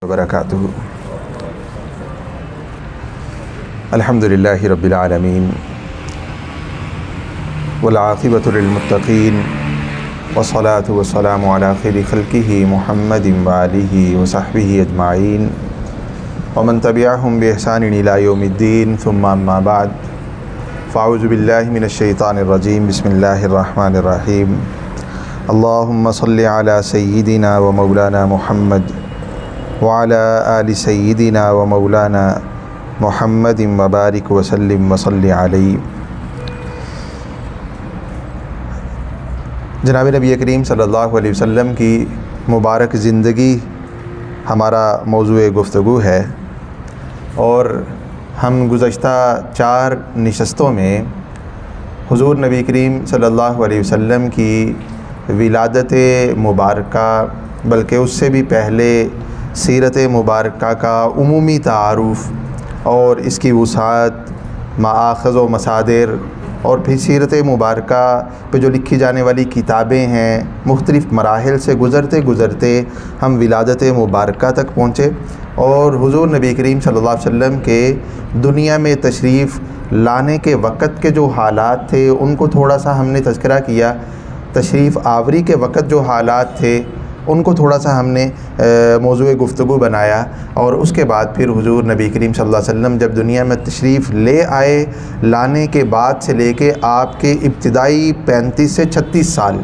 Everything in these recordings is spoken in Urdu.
وبرکاتہ۔ الحمدللہ رب العالمین والعاقبۃ للمتقین والصلاة والسلام علی خیر خلقہ محمد وآلہ وصحبہ اجمعین ومن تبعہم بإحسان الی یوم الدین ثم اما بعد فاعوذ باللہ من الشیطان الرجیم بسم اللہ الرحمن الرحیم اللہم صل علی سیدنا و مولانا محمد وعلى آل سیدنا و مولانا محمد وبارک وسلم وصلی علیہ۔ جناب نبی کریم صلی اللہ علیہ وسلم کی مبارک زندگی ہمارا موضوع گفتگو ہے، اور ہم گزشتہ 4 نشستوں میں حضور نبی کریم صلی اللہ علیہ وسلم کی ولادت مبارکہ بلکہ اس سے بھی پہلے سیرت مبارکہ کا عمومی تعارف اور اس کی وسعت، مآخذ و مصادر، اور پھر سیرت مبارکہ پہ جو لکھی جانے والی کتابیں ہیں، مختلف مراحل سے گزرتے گزرتے ہم ولادت مبارکہ تک پہنچے، اور حضور نبی کریم صلی اللہ علیہ وسلم کے دنیا میں تشریف لانے کے وقت کے جو حالات تھے ان کو تھوڑا سا ہم نے تذکرہ کیا۔ تشریف آوری کے وقت جو حالات تھے ان کو تھوڑا سا ہم نے موضوع گفتگو بنایا، اور اس کے بعد پھر حضور نبی کریم صلی اللہ علیہ وسلم جب دنیا میں تشریف لے آئے، لانے کے بعد سے لے کے آپ کے ابتدائی 35 سے 36 سال،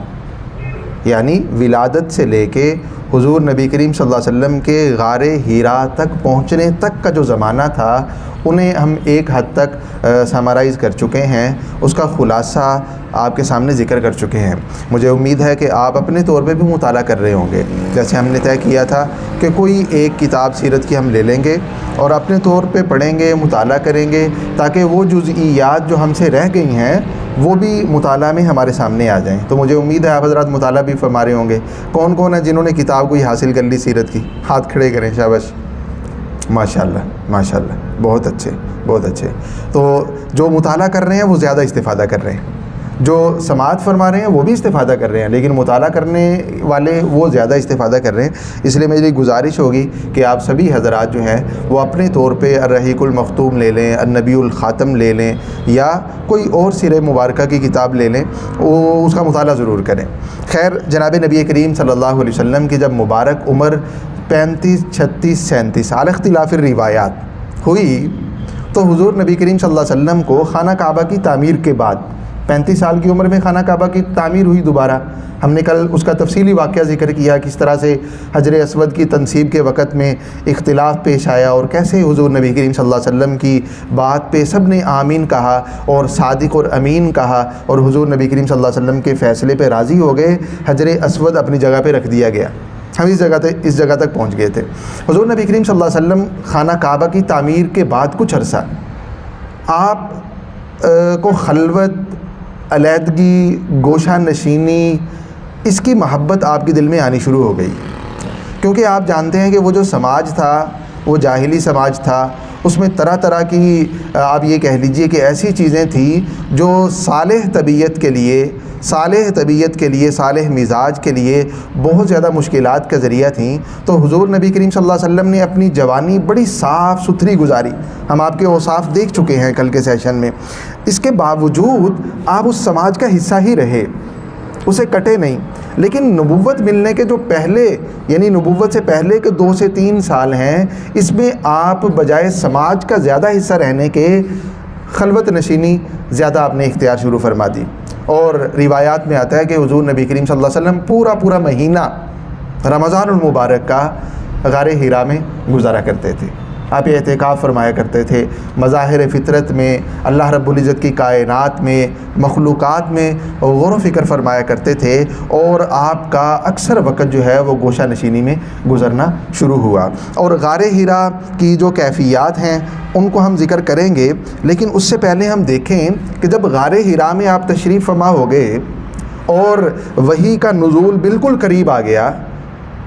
یعنی ولادت سے لے کے حضور نبی کریم صلی اللہ علیہ وسلم کے غار حرا تک پہنچنے تک کا جو زمانہ تھا انہیں ہم ایک حد تک سمرائز کر چکے ہیں، اس کا خلاصہ آپ کے سامنے ذکر کر چکے ہیں۔ مجھے امید ہے کہ آپ اپنے طور پہ بھی مطالعہ کر رہے ہوں گے، جیسے ہم نے طے کیا تھا کہ کوئی ایک کتاب سیرت کی ہم لے لیں گے اور اپنے طور پہ پڑھیں گے، مطالعہ کریں گے، تاکہ وہ جزئیات جو ہم سے رہ گئی ہیں وہ بھی مطالعہ میں ہمارے سامنے آ جائیں۔ تو مجھے امید ہے آپ حضرات مطالعہ بھی فرما رہے ہوں گے۔ کون کون ہے جنہوں نے کتاب کوئی حاصل کر لی سیرت کی؟ ہاتھ کھڑے کریں، شاباش، ماشاءاللہ ماشاءاللہ، بہت اچھے بہت اچھے۔ تو جو مطالعہ کر رہے ہیں وہ زیادہ استفادہ کر رہے ہیں، جو سماعت فرما رہے ہیں وہ بھی استفادہ کر رہے ہیں، لیکن مطالعہ کرنے والے وہ زیادہ استفادہ کر رہے ہیں۔ اس لیے میری گزارش ہوگی کہ آپ سبھی حضرات جو ہیں وہ اپنے طور پہ الرحیق المختوم لے لیں، النبی الخاتم لے لیں، یا کوئی اور سیرہ مبارکہ کی کتاب لے لیں، وہ اس کا مطالعہ ضرور کریں۔ خیر، جناب نبی کریم صلی اللہ علیہ وسلم کی جب مبارک عمر 35، 36، 37 علی اختلاف الروایات ہوئی، تو حضور نبی کریم صلی اللہ علیہ وسلم کو خانہ کعبہ کی تعمیر کے بعد 35 سال کی عمر میں خانہ کعبہ کی تعمیر ہوئی دوبارہ۔ ہم نے کل اس کا تفصیلی واقعہ ذکر کیا، کس طرح سے حجر اسود کی تنصیب کے وقت میں اختلاف پیش آیا، اور کیسے حضور نبی کریم صلی اللہ علیہ وسلم کی بات پہ سب نے آمین کہا اور صادق اور امین کہا، اور حضور نبی کریم صلی اللہ علیہ وسلم کے فیصلے پہ راضی ہو گئے۔ حجر اسود اپنی جگہ پہ رکھ دیا گیا، ہم اس جگہ تک پہنچ گئے تھے۔ حضور نبی کریم صلی اللہ علیہ وسلم خانہ کعبہ کی تعمیر کے بعد کچھ عرصہ آپ کو خلوت، علیحدگی، گوشہ نشینی، اس کی محبت آپ کے دل میں آنی شروع ہو گئی، کیونکہ آپ جانتے ہیں کہ وہ جو سماج تھا وہ جاہلی سماج تھا، اس میں طرح طرح کی آپ یہ کہہ لیجئے کہ ایسی چیزیں تھیں جو صالح طبیعت کے لیے، صالح مزاج کے لیے بہت زیادہ مشکلات کا ذریعہ تھیں۔ تو حضور نبی کریم صلی اللہ علیہ وسلم نے اپنی جوانی بڑی صاف ستھری گزاری، ہم آپ کے اوصاف دیکھ چکے ہیں کل کے سیشن میں۔ اس کے باوجود آپ اس سماج کا حصہ ہی رہے، اسے کٹے نہیں، لیکن نبوت ملنے کے جو پہلے، یعنی نبوت سے پہلے کے 2 سے 3 سال ہیں، اس میں آپ بجائے سماج کا زیادہ حصہ رہنے کے خلوت نشینی زیادہ آپ نے اختیار شروع فرما دی۔ اور روایات میں آتا ہے کہ حضور نبی کریم صلی اللہ علیہ وسلم پورا مہینہ رمضان المبارک کا غار حرا میں گزارا کرتے تھے۔ آپ اعتکاف فرمایا کرتے تھے، مظاہر فطرت میں، اللہ رب العزت کی کائنات میں، مخلوقات میں غور و فکر فرمایا کرتے تھے، اور آپ کا اکثر وقت جو ہے وہ گوشہ نشینی میں گزرنا شروع ہوا۔ اور غار حرا کی جو کیفیات ہیں ان کو ہم ذکر کریں گے، لیکن اس سے پہلے ہم دیکھیں کہ جب غار حرا میں آپ تشریف فرما ہو گئے اور وحی کا نزول بالکل قریب آ گیا،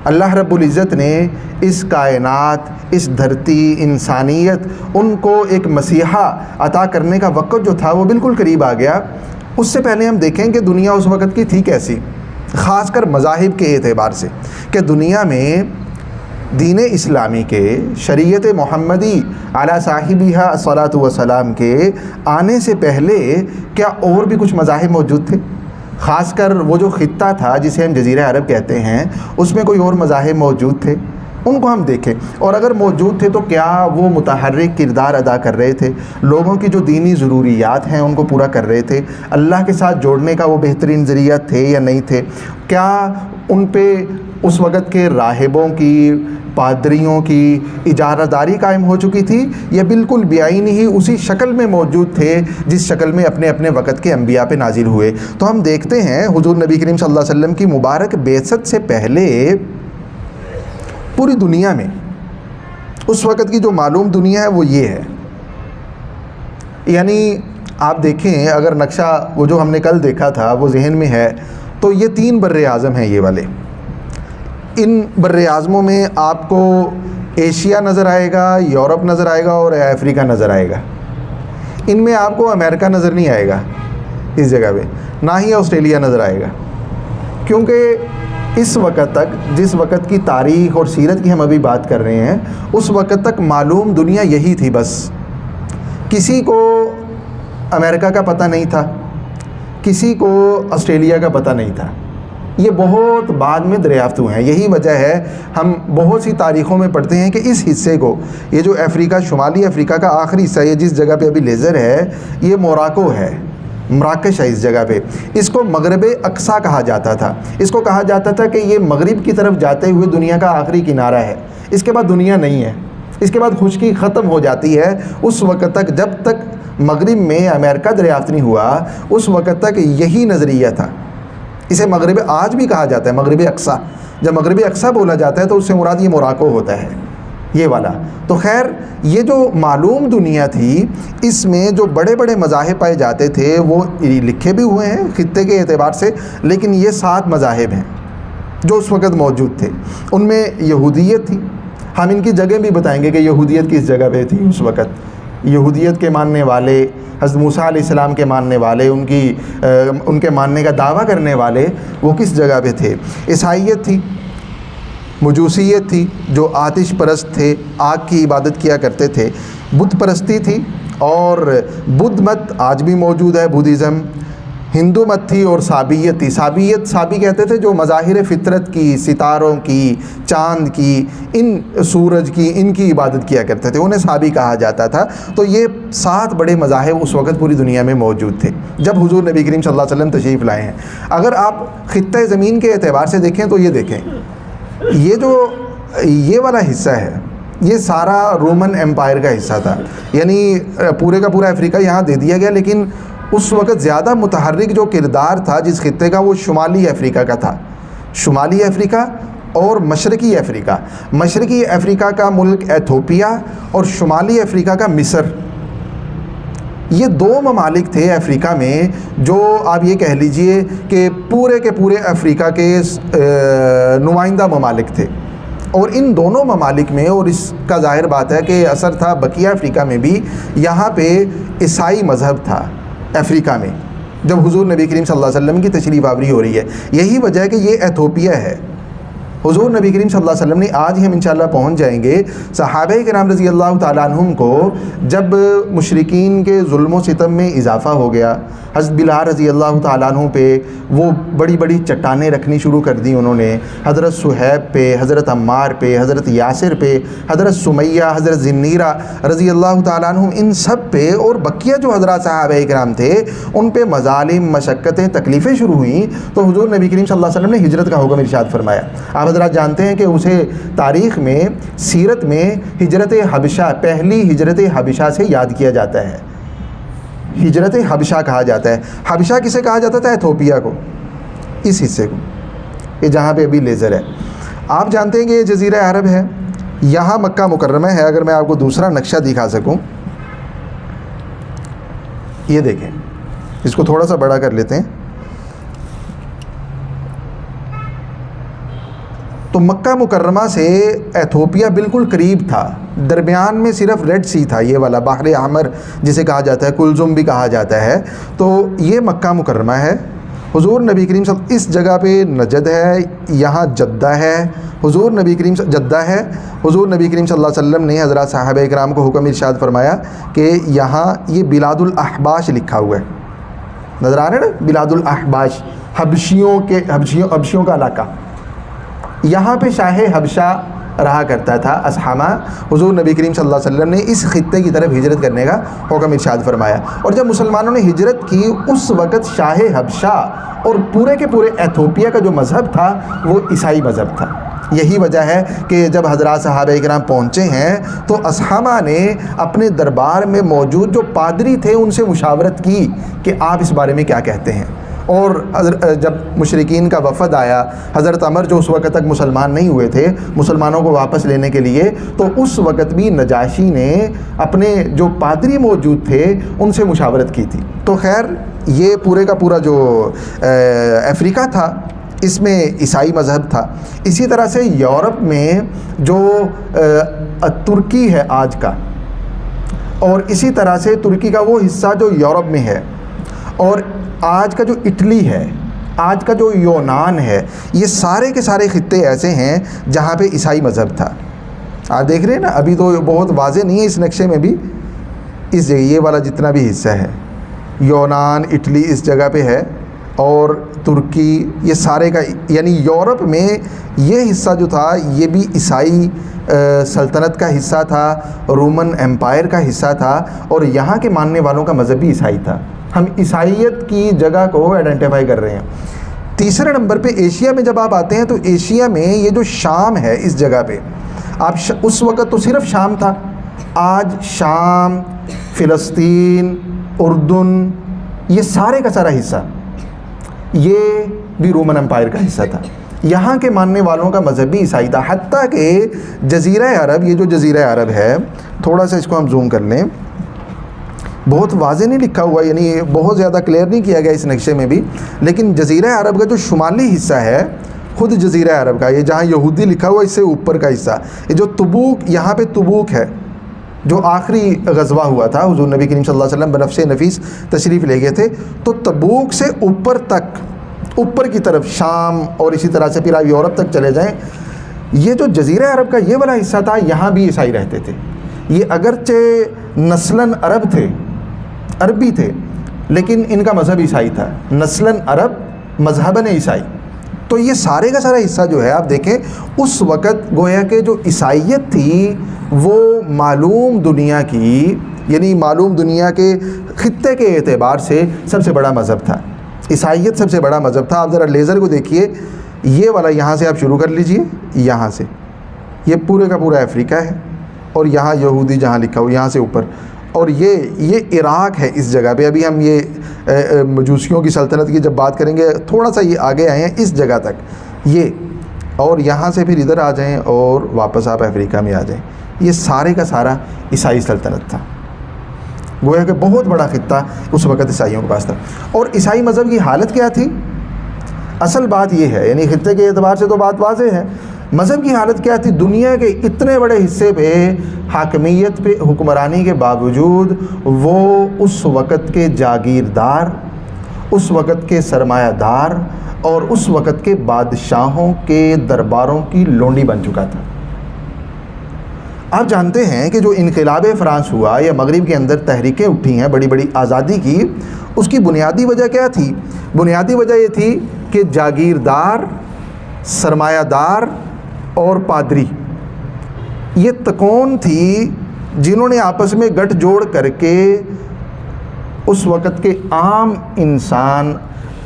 اللہ رب العزت نے اس کائنات، اس دھرتی، انسانیت، ان کو ایک مسیحا عطا کرنے کا وقت جو تھا وہ بالکل قریب آ گیا۔ اس سے پہلے ہم دیکھیں کہ دنیا اس وقت کی تھی کیسی، خاص کر مذاہب کے اعتبار سے، کہ دنیا میں دین اسلامی کے، شریعت محمدی علی صاحبہ الصلاۃ والسلام کے آنے سے پہلے کیا اور بھی کچھ مذاہب موجود تھے؟ خاص کر وہ جو خطہ تھا جسے ہم جزیرہ عرب کہتے ہیں، اس میں کوئی اور مذاہب موجود تھے؟ ان کو ہم دیکھیں، اور اگر موجود تھے تو کیا وہ متحرک کردار ادا کر رہے تھے؟ لوگوں کی جو دینی ضروریات ہیں ان کو پورا کر رہے تھے؟ اللہ کے ساتھ جوڑنے کا وہ بہترین ذریعہ تھے یا نہیں تھے؟ کیا ان پہ اس وقت کے راہبوں کی، پادریوں کی اجارہ داری قائم ہو چکی تھی، یا بالکل بعین ہی اسی شکل میں موجود تھے جس شکل میں اپنے اپنے وقت کے انبیاء پہ نازل ہوئے؟ تو ہم دیکھتے ہیں حضور نبی کریم صلی اللہ علیہ وسلم کی مبارک بعثت سے پہلے پوری دنیا میں اس وقت کی جو معلوم دنیا ہے وہ یہ ہے. یعنی آپ دیکھیں، اگر نقشہ وہ جو ہم نے کل دیکھا تھا وہ ذہن میں ہے، تو یہ 3 بر اعظم ہیں یہ والے. ان بر اعظموں میں آپ کو ایشیا نظر آئے گا، یورپ نظر آئے گا اور افریقہ نظر آئے گا. ان میں آپ کو امریکہ نظر نہیں آئے گا اس جگہ پہ، نہ ہی آسٹریلیا نظر آئے گا، کیونکہ اس وقت تک، جس وقت کی تاریخ اور سیرت کی ہم ابھی بات کر رہے ہیں، اس وقت تک معلوم دنیا یہی تھی بس. کسی کو امریکہ کا پتہ نہیں تھا، کسی کو آسٹریلیا کا پتہ نہیں تھا. یہ بہت بعد میں دریافت ہوئے ہیں. یہی وجہ ہے ہم بہت سی تاریخوں میں پڑھتے ہیں کہ اس حصے کو، یہ جو افریقہ، شمالی افریقہ کا آخری حصہ ہے جس جگہ پہ ابھی لیزر ہے، یہ موراکو ہے، مراکش ہے. اس جگہ پہ اس کو مغرب اقصیٰ کہا جاتا تھا. اس کو کہا جاتا تھا کہ یہ مغرب کی طرف جاتے ہوئے دنیا کا آخری کنارہ ہے. اس کے بعد دنیا نہیں ہے، اس کے بعد خشکی ختم ہو جاتی ہے. اس وقت تک، جب تک مغرب میں امریکہ دریافت نہیں ہوا، اس وقت تک یہی نظریہ تھا. اسے مغرب آج بھی کہا جاتا ہے، مغرب اقصیٰ. جب مغرب اقصیٰ بولا جاتا ہے تو اس سے مراد یہ موراکو ہوتا ہے، یہ والا. تو خیر، یہ جو معلوم دنیا تھی، اس میں جو بڑے بڑے مذاہب پائے جاتے تھے وہ لکھے بھی ہوئے ہیں خطے کے اعتبار سے، لیکن یہ 7 مذاہب ہیں جو اس وقت موجود تھے. ان میں یہودیت تھی. ہم ان کی جگہ بھی بتائیں گے کہ یہودیت کس جگہ پہ تھی اس وقت. یہودیت کے ماننے والے، حضرت موسیٰ علیہ السلام کے ماننے والے، ان کے ماننے کا دعویٰ کرنے والے، وہ کس جگہ پہ تھے؟ عیسائیت تھی، مجوسیت تھی جو آتش پرست تھے، آگ کی عبادت کیا کرتے تھے. بت پرستی تھی، اور بدھ مت آج بھی موجود ہے، بدھزم. ہندو مت تھی، اور سابیت تھی. سابی کہتے تھے جو مظاہر فطرت کی، ستاروں کی، چاند کی، ان سورج کی، ان کی عبادت کیا کرتے تھے، انہیں سابی کہا جاتا تھا. تو یہ 7 بڑے مذاہب اس وقت پوری دنیا میں موجود تھے جب حضور نبی کریم صلی اللہ علیہ وسلم تشریف لائے ہیں. اگر آپ خطہ زمین کے اعتبار سے دیکھیں تو یہ دیکھیں، یہ والا حصہ ہے، یہ سارا رومن ایمپائر کا حصہ تھا. یعنی پورے کا پورا افریقہ یہاں دے دیا گیا، لیکن اس وقت زیادہ متحرک جو کردار تھا جس خطے کا، وہ شمالی افریقہ کا تھا. شمالی افریقہ اور مشرقی افریقہ. مشرقی افریقہ کا ملک ایتھوپیا اور شمالی افریقہ کا مصر. یہ 2 ممالک تھے افریقہ میں جو آپ یہ کہہ لیجئے کہ پورے کے پورے افریقہ کے نمائندہ ممالک تھے. اور ان دونوں ممالک میں، اور اس کا ظاہر بات ہے کہ اثر تھا بقیہ افریقہ میں بھی، یہاں پہ عیسائی مذہب تھا افریقہ میں جب حضور نبی کریم صلی اللہ علیہ وسلم کی تشریف آوری ہو رہی ہے. یہی وجہ ہے کہ یہ ایتھوپیا ہے. حضور نبی کریم صلی اللہ علیہ وسلم نے، آج ہی ہم انشاءاللہ پہنچ جائیں گے، صحابہ کرام رضی اللہ تعالیٰ عنہم کو جب مشرکین کے ظلم و ستم میں اضافہ ہو گیا، حضرت بلال رضی اللہ تعالیٰ عنہ پہ وہ بڑی بڑی چٹانیں رکھنی شروع کر دیں انہوں نے. حضرت صہیب پہ، حضرت عمار پہ، حضرت یاسر پہ، حضرت سمیہ، حضرت ذنیرہ رضی اللہ تعالیٰ عنہم، ان سب پہ، اور بقیہ جو حضرات صحابہ کرام تھے ان پہ مظالم، مشقتیں، تکلیفیں شروع ہوئیں. تو حضور نبی کریم صلی اللہ علیہ وسلم نے ہجرت کا حکم ارشاد فرمایا. آپ حضرات جانتے ہیں کہ اسے تاریخ میں، سیرت میں ہجرت حبشہ، پہلی ہجرت حبشہ سے یاد کیا جاتا ہے. ہجرت حبشہ کہا جاتا ہے. حبشہ کسے کہا جاتا تھا؟ ایتھوپیا کو، اس حصے کو، یہ جہاں پہ ابھی لیزر ہے. آپ جانتے ہیں کہ یہ جزیرہ عرب ہے، یہاں مکہ مکرمہ ہے. اگر میں آپ کو دوسرا نقشہ دکھا سکوں، یہ دیکھیں، اس کو تھوڑا سا بڑا کر لیتے ہیں. تو مکہ مکرمہ سے ایتھوپیا بالکل قریب تھا، درمیان میں صرف ریڈ سی تھا، یہ والا بحر احمر جسے کہا جاتا ہے، کلزم بھی کہا جاتا ہے. تو یہ مکہ مکرمہ ہے. حضور نبی کریم اس جگہ پہ نجد ہے، یہاں جدہ ہے، حضور نبی کریم جدہ ہے، حضور نبی کریم صلی اللہ علیہ وسلم نے حضرات صحابہ کرام کو حکم ارشاد فرمایا کہ یہاں یہ بلاد الاحباش لکھا ہوا ہے، نظر آ رہا ہے نا، بلاد الاحباش، حبشیوں کا علاقہ، یہاں پہ شاہ حبشہ رہا کرتا تھا اسحامہ۔ حضور نبی کریم صلی اللہ علیہ وسلم نے اس خطے کی طرف ہجرت کرنے کا حکم ارشاد فرمایا، اور جب مسلمانوں نے ہجرت کی اس وقت شاہ حبشہ اور پورے کے پورے ایتھوپیا کا جو مذہب تھا وہ عیسائی مذہب تھا۔ یہی وجہ ہے کہ جب حضرات صحابہ کرام پہنچے ہیں تو اسحامہ نے اپنے دربار میں موجود جو پادری تھے ان سے مشاورت کی کہ آپ اس بارے میں کیا کہتے ہیں، اور جب مشرکین کا وفد آیا، حضرت عمر جو اس وقت تک مسلمان نہیں ہوئے تھے، مسلمانوں کو واپس لینے کے لیے، تو اس وقت بھی نجاشی نے اپنے جو پادری موجود تھے ان سے مشاورت کی تھی۔ تو خیر یہ پورے کا پورا جو افریقہ تھا اس میں عیسائی مذہب تھا۔ اسی طرح سے یورپ میں جو ترکی ہے آج کا، اور اسی طرح سے ترکی کا وہ حصہ جو یورپ میں ہے، اور آج کا جو اٹلی ہے، آج کا جو یونان ہے، یہ سارے کے سارے خطے ایسے ہیں جہاں پہ عیسائی مذہب تھا۔ آپ دیکھ رہے ہیں نا، ابھی تو بہت واضح نہیں ہے اس نقشے میں بھی، اس جگہ یہ والا جتنا بھی حصہ ہے، یونان، اٹلی اس جگہ پہ ہے، اور ترکی، یہ سارے کا، یعنی یورپ میں یہ حصہ جو تھا یہ بھی عیسائی سلطنت کا حصہ تھا، رومن امپائر کا حصہ تھا، اور یہاں کے ماننے والوں کا مذہب بھی عیسائی تھا۔ ہم عیسائیت کی جگہ کو آئیڈینٹیفائی کر رہے ہیں۔ تیسرے نمبر پہ ایشیا میں جب آپ آتے ہیں تو ایشیا میں یہ جو شام ہے اس جگہ پہ، آپ اس وقت تو صرف شام تھا، آج شام، فلسطین، اردن، یہ سارے کا سارا حصہ یہ بھی رومن امپائر کا حصہ تھا۔ یہاں کے ماننے والوں کا مذہب بھی عیسائی تھا، حتیٰ کہ جزیرہ عرب، یہ جو جزیرہ عرب ہے، تھوڑا سا اس کو ہم زوم کر لیں، بہت واضح نہیں لکھا ہوا، یعنی بہت زیادہ کلیئر نہیں کیا گیا اس نقشے میں بھی، لیکن جزیرہ عرب کا جو شمالی حصہ ہے، خود جزیرہ عرب کا، یہ جہاں یہودی لکھا ہوا اس سے اوپر کا حصہ، یہ جو تبوک، یہاں پہ تبوک ہے جو آخری غزوہ ہوا تھا، حضور نبی کریم صلی اللہ علیہ وسلم بنفس نفیس تشریف لے گئے تھے، تو تبوک سے اوپر تک، اوپر کی طرف شام، اور اسی طرح سے پھر آپ یورپ تک چلے جائیں، یہ جو جزیرہ عرب کا یہ والا حصہ تھا، یہاں بھی عیسائی رہتے تھے۔ یہ اگرچہ نسلاً عرب تھے، عربی تھے، لیکن ان کا مذہب عیسائی تھا، نسلاً عرب، مذہباً عیسائی۔ تو یہ سارے کا سارا حصہ جو ہے آپ دیکھیں، اس وقت گویا کہ جو عیسائیت تھی وہ معلوم دنیا کی، یعنی معلوم دنیا کے خطے کے اعتبار سے سب سے بڑا مذہب تھا، عیسائیت سب سے بڑا مذہب تھا۔ آپ ذرا لیزر کو دیکھیے، یہ والا یہاں سے آپ شروع کر لیجئے، یہاں سے یہ پورے کا پورا افریقہ ہے، اور یہاں یہودی جہاں لکھا ہو یہاں سے اوپر، اور یہ عراق ہے اس جگہ پہ۔ ابھی ہم یہ مجوسیوں کی سلطنت کی جب بات کریں گے، تھوڑا سا یہ آگے آئے ہیں اس جگہ تک، یہ، اور یہاں سے پھر ادھر آ جائیں اور واپس آپ افریقہ میں آ جائیں، یہ سارے کا سارا عیسائی سلطنت تھا۔ گویا کہ بہت بڑا خطہ اس وقت عیسائیوں کے پاس تھا۔ اور عیسائی مذہب کی حالت کیا تھی؟ اصل بات یہ ہے، یعنی خطے کے اعتبار سے تو بات واضح ہے، مذہب کی حالت کیا تھی؟ دنیا کے اتنے بڑے حصے پہ حاکمیت پہ حکمرانی کے باوجود وہ اس وقت کے جاگیردار، اس وقت کے سرمایہ دار، اور اس وقت کے بادشاہوں کے درباروں کی لونڈی بن چکا تھا۔ آپ جانتے ہیں کہ جو انقلاب فرانس ہوا یا مغرب کے اندر تحریکیں اٹھی ہیں بڑی بڑی آزادی کی، اس کی بنیادی وجہ کیا تھی؟ بنیادی وجہ یہ تھی کہ جاگیردار، سرمایہ دار اور پادری، یہ تکون تھی جنہوں نے آپس میں گٹھ جوڑ کر کے اس وقت کے عام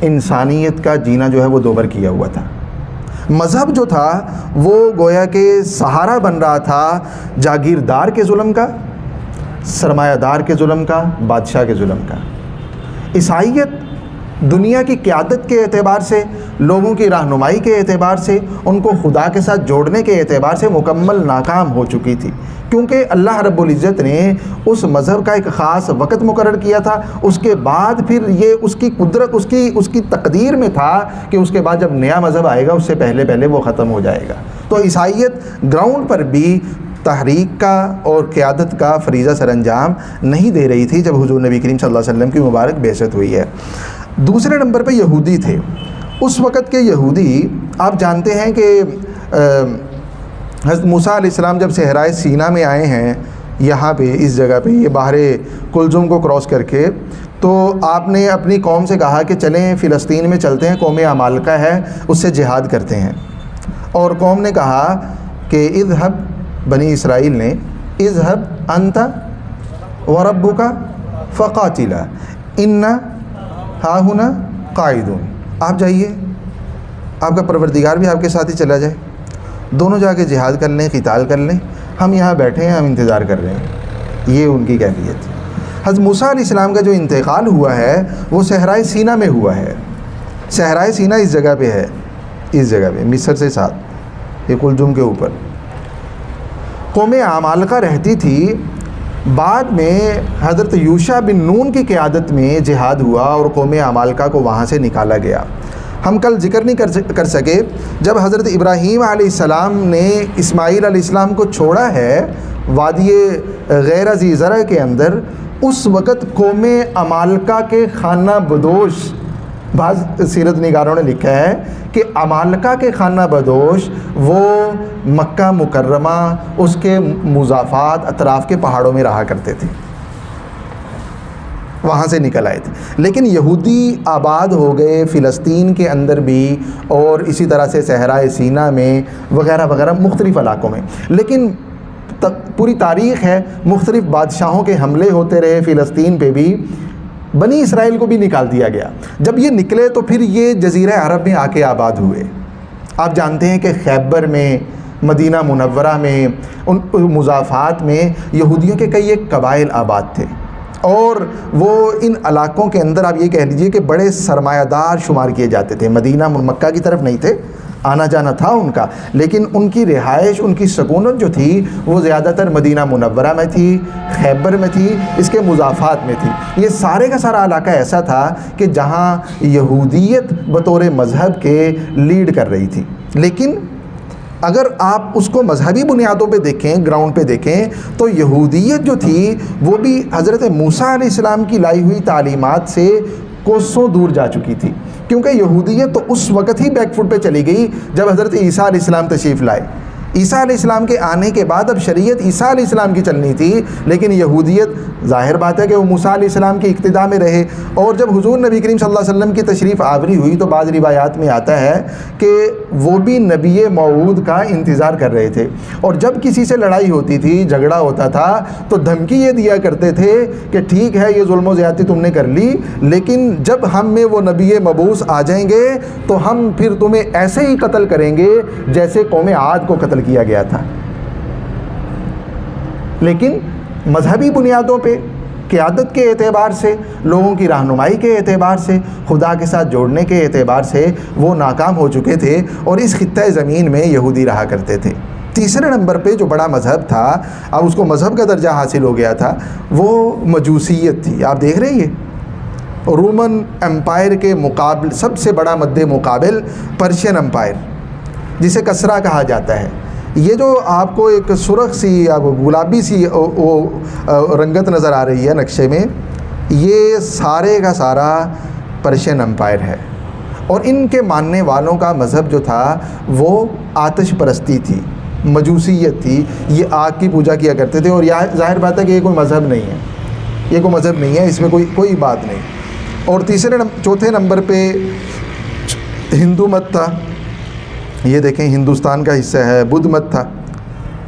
انسانیت کا جینا جو ہے وہ دوبر کیا ہوا تھا۔ مذہب جو تھا وہ گویا کہ سہارا بن رہا تھا جاگیردار کے ظلم کا، سرمایہ دار کے ظلم کا، بادشاہ کے ظلم کا۔ عیسائیت دنیا کی قیادت کے اعتبار سے، لوگوں کی رہنمائی کے اعتبار سے، ان کو خدا کے ساتھ جوڑنے کے اعتبار سے مکمل ناکام ہو چکی تھی، کیونکہ اللہ رب العزت نے اس مذہب کا ایک خاص وقت مقرر کیا تھا۔ اس کے بعد پھر یہ اس کی قدرت، اس کی تقدیر میں تھا کہ اس کے بعد جب نیا مذہب آئے گا اس سے پہلے وہ ختم ہو جائے گا۔ تو عیسائیت گراؤنڈ پر بھی تحریک کا اور قیادت کا فریضہ سر انجام نہیں دے رہی تھی جب حضور نبی کریم صلی اللہ علیہ وسلم کی مبارک بعثت ہوئی ہے۔ دوسرے نمبر پہ یہودی تھے. اس وقت کے یہودی آپ جانتے ہیں کہ حضرت موسیٰ علیہ السلام جب صحرائے سینا میں آئے ہیں یہاں پہ اس جگہ پہ یہ بحر کلزم کو کراس کر کے, تو آپ نے اپنی قوم سے کہا کہ چلیں فلسطین میں چلتے ہیں, قوم عمالقہ ہے اس سے جہاد کرتے ہیں. اور قوم نے کہا کہ اذهب, بنی اسرائیل نے, اذهب انت وربک فقاتلا انا ہاہنا قاعدون, آپ جائیے, آپ کا پروردگار بھی آپ کے ساتھ ہی چلا جائے, دونوں جا کے جہاد کر لیں, قتال کر لیں, ہم یہاں بیٹھے ہیں, ہم انتظار کر رہے ہیں. یہ ان کی کیفیت. حضرت موسیٰ علیہ السلام کا جو انتقال ہوا ہے وہ صحرائے سینا میں ہوا ہے. صحرائے سینا اس جگہ پہ ہے, اس جگہ پہ مصر سے ساتھ, یہ کلزم کے اوپر. قوم عمالقہ رہتی تھی. بعد میں حضرت یوشع بن نون کی قیادت میں جہاد ہوا اور قوم عمالقہ کو وہاں سے نکالا گیا. ہم کل ذکر نہیں کر سکے, جب حضرت ابراہیم علیہ السلام نے اسماعیل علیہ السلام کو چھوڑا ہے وادی غیر ذی زرع کے اندر, اس وقت قوم عمالقہ کے خانہ بدوش, بعض سیرت نگاروں نے لکھا ہے کہ عمالقہ کے خانہ بدوش وہ مکہ مکرمہ, اس کے مضافات, اطراف کے پہاڑوں میں رہا کرتے تھے, وہاں سے نکل آئے تھے. لیکن یہودی آباد ہو گئے فلسطین کے اندر بھی, اور اسی طرح سے صحرائے سینا میں وغیرہ وغیرہ مختلف علاقوں میں. لیکن پوری تاریخ ہے, مختلف بادشاہوں کے حملے ہوتے رہے فلسطین پہ بھی, بنی اسرائیل کو بھی نکال دیا گیا. جب یہ نکلے تو پھر یہ جزیرہ عرب میں آ کے آباد ہوئے. آپ جانتے ہیں کہ خیبر میں, مدینہ منورہ میں, ان مضافات میں یہودیوں کے کئی ایک قبائل آباد تھے, اور وہ ان علاقوں کے اندر آپ یہ کہہ لیجئے کہ بڑے سرمایہ دار شمار کیے جاتے تھے. مدینہ مکہ کی طرف نہیں تھے, آنا جانا تھا ان کا, لیکن ان کی رہائش, ان کی سکونت جو تھی وہ زیادہ تر مدینہ منورہ میں تھی, خیبر میں تھی, اس کے مضافات میں تھی. یہ سارے کا سارا علاقہ ایسا تھا کہ جہاں یہودیت بطور مذہب کے لیڈ کر رہی تھی. لیکن اگر آپ اس کو مذہبی بنیادوں پہ دیکھیں, گراؤنڈ پہ دیکھیں, تو یہودیت جو تھی وہ بھی حضرت موسیٰ علیہ السلام کی لائی ہوئی تعلیمات سے کوسوں دور جا چکی تھی. کیونکہ یہودیت تو اس وقت ہی بیک فٹ پہ چلی گئی جب حضرت عیسیٰ علیہ السلام تشریف لائے. عیسیٰ علیہ السلام کے آنے کے بعد اب شریعت عیسیٰ علیہ السلام کی چلنی تھی, لیکن یہودیت ظاہر بات ہے کہ وہ موسیٰ علیہ السلام کی اقتدا میں رہے. اور جب حضور نبی کریم صلی اللہ علیہ وسلم کی تشریف آوری ہوئی تو بعض روایات میں آتا ہے کہ وہ بھی نبی موعود کا انتظار کر رہے تھے, اور جب کسی سے لڑائی ہوتی تھی, جھگڑا ہوتا تھا, تو دھمکی یہ دیا کرتے تھے کہ ٹھیک ہے یہ ظلم و زیادتی تم نے کر لی, لیکن جب ہم میں وہ نبی مبعوث آ جائیں گے تو ہم پھر تمہیں ایسے ہی قتل کریں گے جیسے قوم عاد کو قتل کیا گیا تھا. لیکن مذہبی بنیادوں پہ, قیادت کے اعتبار سے, لوگوں کی رہنمائی کے اعتبار سے, خدا کے ساتھ جوڑنے کے اعتبار سے وہ ناکام ہو چکے تھے, اور اس خطہ زمین میں یہودی رہا کرتے تھے. تیسرے نمبر پہ جو بڑا مذہب تھا, اب اس کو مذہب کا درجہ حاصل ہو گیا تھا, وہ مجوسیت تھی. آپ دیکھ رہے ہیں رومن امپائر کے مقابل سب سے بڑا مد مقابل پرشین امپائر, جسے کسرا کہا جاتا ہے. یہ جو آپ کو ایک سرخ سی یا گلابی سی رنگت نظر آ رہی ہے نقشے میں, یہ سارے کا سارا پرشین امپائر ہے. اور ان کے ماننے والوں کا مذہب جو تھا وہ آتش پرستی تھی, مجوسیت تھی. یہ آگ کی پوجا کیا کرتے تھے, اور یہ ظاہر بات ہے کہ یہ کوئی مذہب نہیں ہے, یہ کوئی مذہب نہیں ہے, اس میں کوئی بات نہیں. اور چوتھے نمبر پہ ہندو مت تھا. یہ دیکھیں ہندوستان کا حصہ ہے. بدھ مت تھا.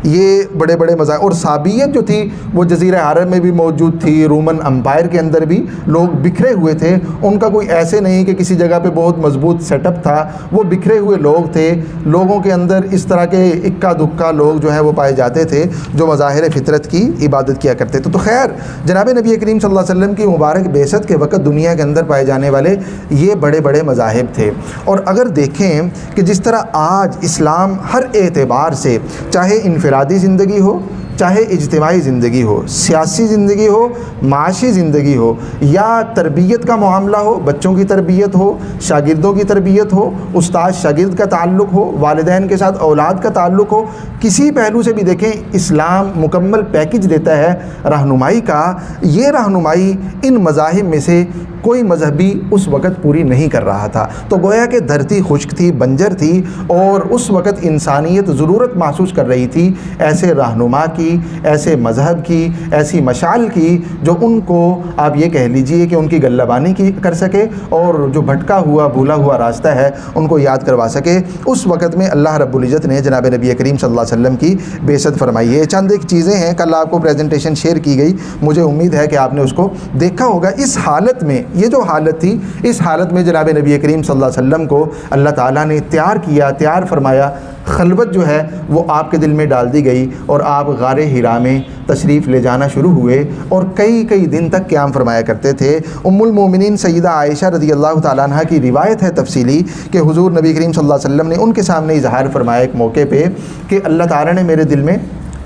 یہ بڑے بڑے مذاہب. اور صابیت جو تھی وہ جزیرہ عرب میں بھی موجود تھی, رومن امپائر کے اندر بھی لوگ بکھرے ہوئے تھے. ان کا کوئی ایسے نہیں کہ کسی جگہ پہ بہت مضبوط سیٹ اپ تھا, وہ بکھرے ہوئے لوگ تھے. لوگوں کے اندر اس طرح کے اکا دکا لوگ جو ہیں وہ پائے جاتے تھے جو مظاہر فطرت کی عبادت کیا کرتے تھے. تو خیر جناب نبی کریم صلی اللہ علیہ وسلم کی مبارک بعثت کے وقت دنیا کے اندر پائے جانے والے یہ بڑے بڑے مذاہب تھے. اور اگر دیکھیں کہ جس طرح آج اسلام ہر اعتبار سے, چاہے انفرادی زندگی ہو چاہے اجتماعی زندگی ہو، سیاسی زندگی ہو، معاشی زندگی ہو، یا تربیت کا معاملہ ہو، بچوں کی تربیت ہو، شاگردوں کی تربیت ہو، استاد شاگرد کا تعلق ہو، والدین کے ساتھ اولاد کا تعلق ہو، کسی پہلو سے بھی دیکھیں اسلام مکمل پیکج دیتا ہے رہنمائی کا۔ یہ رہنمائی ان مذاہب میں سے کوئی مذہبی اس وقت پوری نہیں کر رہا تھا۔ تو گویا کہ دھرتی خشک تھی، بنجر تھی، اور اس وقت انسانیت ضرورت محسوس کر رہی تھی ایسے رہنما کی، ایسے مذہب کی، ایسی مشعل کی جو ان کو آپ یہ کہہ لیجئے کہ ان کی گلہبانی کی کر سکے اور جو بھٹکا ہوا بھولا ہوا راستہ ہے ان کو یاد کروا سکے۔ اس وقت میں اللہ رب العزت نے جناب نبی کریم صلی اللہ علیہ وسلم کی بعثت فرمائی ہے۔ چند ایک چیزیں ہیں، کل آپ کو پریزنٹیشن شیئر کی گئی، مجھے امید ہے کہ آپ نے اس کو دیکھا ہوگا۔ اس حالت میں، یہ جو حالت تھی، اس حالت میں جناب نبی کریم صلی اللہ علیہ وسلم کو اللہ تعالیٰ نے تیار فرمایا، خلوت جو ہے وہ آپ کے دل میں ڈال دی گئی، اور آپ غار حرا میں تشریف لے جانا شروع ہوئے اور کئی دن تک قیام فرمایا کرتے تھے۔ ام المومنین سیدہ عائشہ رضی اللہ تعالیٰ عنہ کی روایت ہے تفصیلی کہ حضور نبی کریم صلی اللہ علیہ وسلم نے ان کے سامنے اظہار فرمایا ایک موقع پہ کہ اللہ تعالیٰ نے میرے دل میں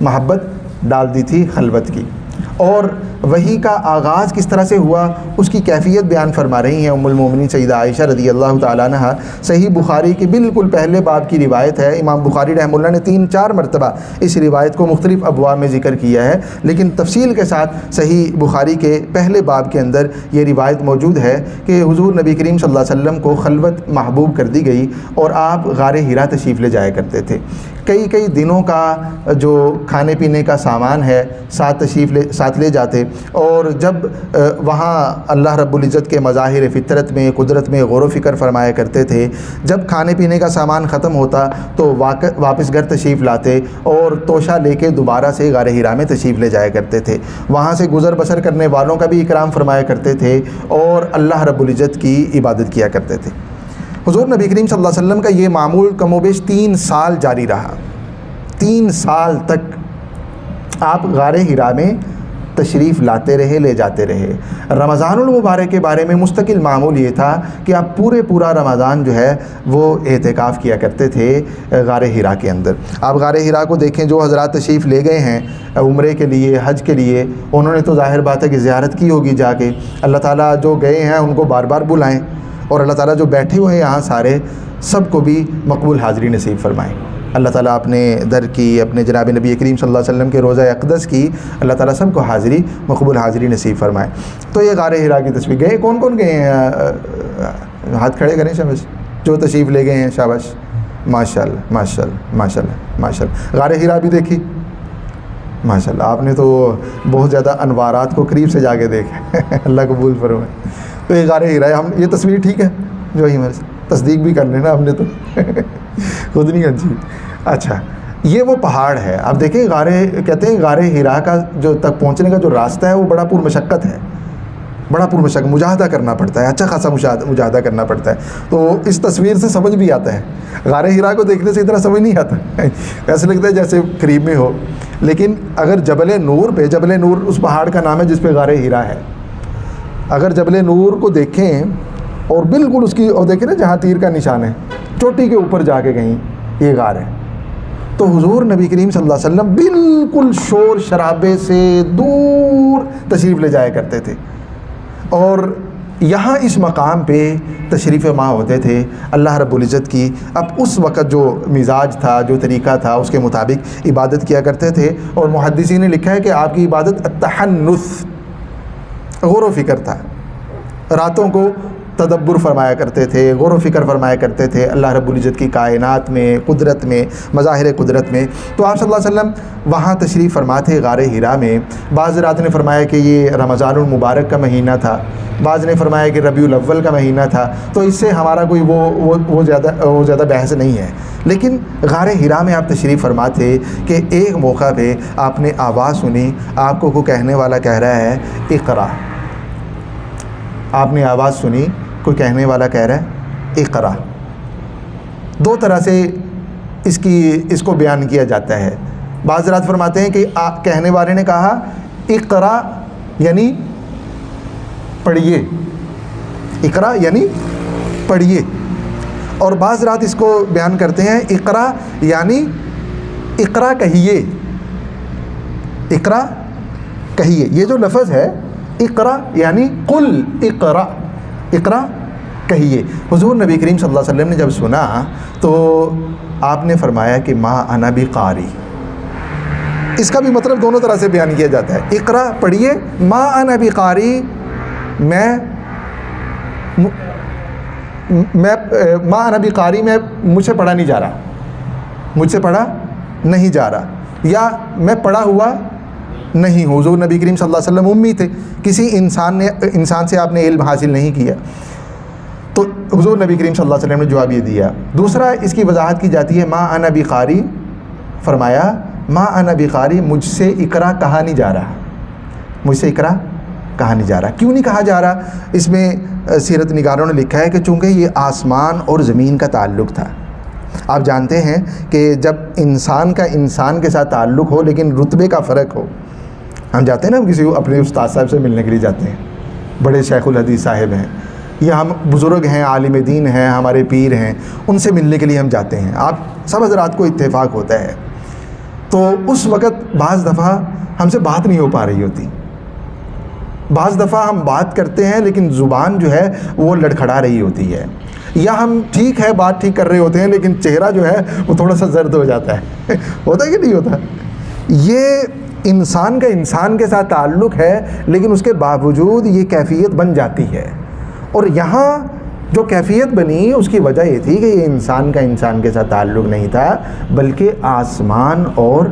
محبت ڈال دی تھی خلوت کی، اور وحی کا آغاز کس طرح سے ہوا اس کی کیفیت بیان فرما رہی ہیں ام المومنین سیدہ عائشہ رضی اللہ تعالیٰ عنہ۔ صحیح بخاری کی بالکل پہلے باب کی روایت ہے۔ امام بخاری رحمہ اللہ نے 3-4 مرتبہ اس روایت کو مختلف ابواب میں ذکر کیا ہے، لیکن تفصیل کے ساتھ صحیح بخاری کے پہلے باب کے اندر یہ روایت موجود ہے کہ حضور نبی کریم صلی اللہ علیہ وسلم کو خلوت محبوب کر دی گئی اور آپ غار حرا تشریف لے جایا کرتے تھے۔ کئی دنوں کا جو کھانے پینے کا سامان ہے ساتھ لے جاتے، اور جب وہاں اللہ رب العزت کے مظاہر فطرت میں، قدرت میں غور و فکر فرمایا کرتے تھے، جب کھانے پینے کا سامان ختم ہوتا تو واپس گھر تشریف لاتے اور توشہ لے کے دوبارہ سے غار حرا میں تشریف لے جایا کرتے تھے۔ وہاں سے گزر بسر کرنے والوں کا بھی اکرام فرمایا کرتے تھے اور اللہ رب العزت کی عبادت کیا کرتے تھے۔ حضور نبی کریم صلی اللہ علیہ وسلم کا یہ معمول کم و بیش 3 سال جاری رہا۔ 3 سال تک آپ غار حرا میں تشریف لاتے رہے، لے جاتے رہے۔ رمضان المبارک کے بارے میں مستقل معمول یہ تھا کہ آپ پورا رمضان جو ہے وہ اعتکاف کیا کرتے تھے غار حرا کے اندر۔ آپ غار حرا کو دیکھیں، جو حضرات تشریف لے گئے ہیں عمرے کے لیے، حج کے لیے، انہوں نے تو ظاہر بات ہے کہ زیارت کی ہوگی جا کے۔ اللہ تعالیٰ جو گئے ہیں ان کو بار بار بلائیں، اور اللہ تعالیٰ جو بیٹھے ہوئے ہیں یہاں سارے، سب کو بھی مقبول حاضری نصیب فرمائیں۔ اللہ تعالیٰ اپنے در کی، اپنے جناب نبی کریم صلی اللہ علیہ وسلم کے روضہ اقدس کی اللہ تعالیٰ سب کو حاضری، مقبول حاضری نصیب فرمائے۔ تو یہ غار حرا کی تصویر گئے، کون گئے ہیں؟ ہاتھ کھڑے کریں شاباش، جو تشریف لے گئے ہیں شاباش، ماشاءاللہ ماشاءاللہ ماشاءاللہ ماشاءاللہ۔ غار حرا بھی دیکھی ماشاءاللہ، آپ نے تو بہت زیادہ انوارات کو قریب سے جا کے دیکھا، اللہ قبول فرمائے۔ تو یہ غار حرا ہے، ہم یہ تصویر ٹھیک ہے جو ہی ہمارے تصدیق بھی کر لینا، ہم نے تو خود نہیں اچھی۔ اچھا، یہ وہ پہاڑ ہے، آپ دیکھیں کہتے ہیں غار حرا کا جو تک پہنچنے کا جو راستہ ہے وہ بڑا پرمشقت ہے، بڑا پرمشقت، مجاہدہ کرنا پڑتا ہے، اچھا خاصا مجاہدہ کرنا پڑتا ہے۔ تو اس تصویر سے سمجھ بھی آتا ہے، غار حرا کو دیکھنے سے اتنا سمجھ نہیں آتا، ایسے لگتا ہے جیسے قریب میں ہو، لیکن اگر جبل نور اس پہاڑ کا نام ہے جس پہ غار حرا ہے، اگر جبل نور کو دیکھیں اور بالکل اس کی، اور دیکھیں نا جہاں تیر کا نشان ہے، چوٹی کے اوپر جا کے کہیں یہ غار ہے، تو حضور نبی کریم صلی اللہ علیہ وسلم بالکل شور شرابے سے دور تشریف لے جایا کرتے تھے، اور یہاں اس مقام پہ تشریف ماں ہوتے تھے اللہ رب العزت کی۔ اب اس وقت جو مزاج تھا، جو طریقہ تھا، اس کے مطابق عبادت کیا کرتے تھے، اور محدثین نے لکھا ہے کہ آپ کی عبادت التحنث، غور و فکر تھا، راتوں کو تدبر فرمایا کرتے تھے، غور و فکر فرمایا کرتے تھے اللہ رب العزت کی کائنات میں، قدرت میں، مظاہر قدرت میں۔ تو آپ صلی اللہ علیہ وسلم وہاں تشریف فرما تھے غار حرا میں۔ بعض رات نے فرمایا کہ یہ رمضان المبارک کا مہینہ تھا، بعض نے فرمایا کہ ربیع الاول کا مہینہ تھا، تو اس سے ہمارا کوئی وہ زیادہ بحث نہیں ہے، لیکن غار حرا میں آپ تشریف فرما تھے کہ ایک موقع پہ آپ نے آواز سنی، آپ کو کوئی کہنے والا کہہ رہا ہے اقرا۔ آپ نے آواز سنی، کوئی کہنے والا کہہ رہا ہے اقرا۔ 2 طرح سے اس کو بیان کیا جاتا ہے۔ بعض حضرات فرماتے ہیں کہ کہنے والے نے کہا اقرا یعنی پڑھیے، اقرا یعنی پڑھیے، اور بعض رات اس کو بیان کرتے ہیں اقرا یعنی اقرا کہیے، اقرا کہیے، یہ جو لفظ ہے اقرا یعنی قل اقرا، اقرا کہیے۔ حضور نبی کریم صلی اللہ علیہ وسلم نے جب سنا تو آپ نے فرمایا کہ ما انا بقاری۔ اس کا بھی مطلب دونوں طرح سے بیان کیا جاتا ہے، اقرا پڑھیے، ما انا بقاری میں ما انا بقاری میں مجھ سے پڑھا نہیں جا رہا، مجھ سے پڑھا نہیں جا رہا، یا میں پڑھا ہوا نہیں ہوں۔ حضور نبی کریم صلی اللہ علیہ وسلم امی تھے، کسی انسان سے آپ نے علم حاصل نہیں کیا، تو حضور نبی کریم صلی اللہ علیہ وسلم نے جواب یہ دیا۔ دوسرا اس کی وضاحت کی جاتی ہے، ما انا بقاری، فرمایا ما انا بقاری، مجھ سے اقرا کہا نہیں جا رہا، مجھ سے اقرا کہا نہیں جا رہا۔ کیوں نہیں کہا جا رہا؟ اس میں سیرت نگاروں نے لکھا ہے کہ چونکہ یہ آسمان اور زمین کا تعلق تھا۔ آپ جانتے ہیں کہ جب انسان کا انسان کے ساتھ تعلق ہو لیکن رتبے کا فرق ہو، ہم جاتے ہیں نا کسی اپنے استاد صاحب سے ملنے کے لیے جاتے ہیں، بڑے شیخ الحدیث صاحب ہیں یا ہم بزرگ ہیں، عالم دین ہیں، ہمارے پیر ہیں، ان سے ملنے کے لیے ہم جاتے ہیں، آپ سب حضرات کو اتفاق ہوتا ہے، تو اس وقت بعض دفعہ ہم سے بات نہیں ہو پا رہی ہوتی، بعض دفعہ ہم بات کرتے ہیں لیکن زبان جو ہے وہ لڑکھڑا رہی ہوتی ہے، یا ہم ٹھیک ہے بات ٹھیک کر رہے ہوتے ہیں لیکن چہرہ جو ہے وہ تھوڑا سا زرد ہو جاتا ہے ہوتا ہے کہ نہیں ہوتا؟ یہ انسان کا انسان کے ساتھ تعلق ہے لیکن اس کے باوجود یہ کیفیت بن جاتی ہے، اور یہاں جو کیفیت بنی اس کی وجہ یہ تھی کہ یہ انسان کا انسان کے ساتھ تعلق نہیں تھا بلکہ آسمان اور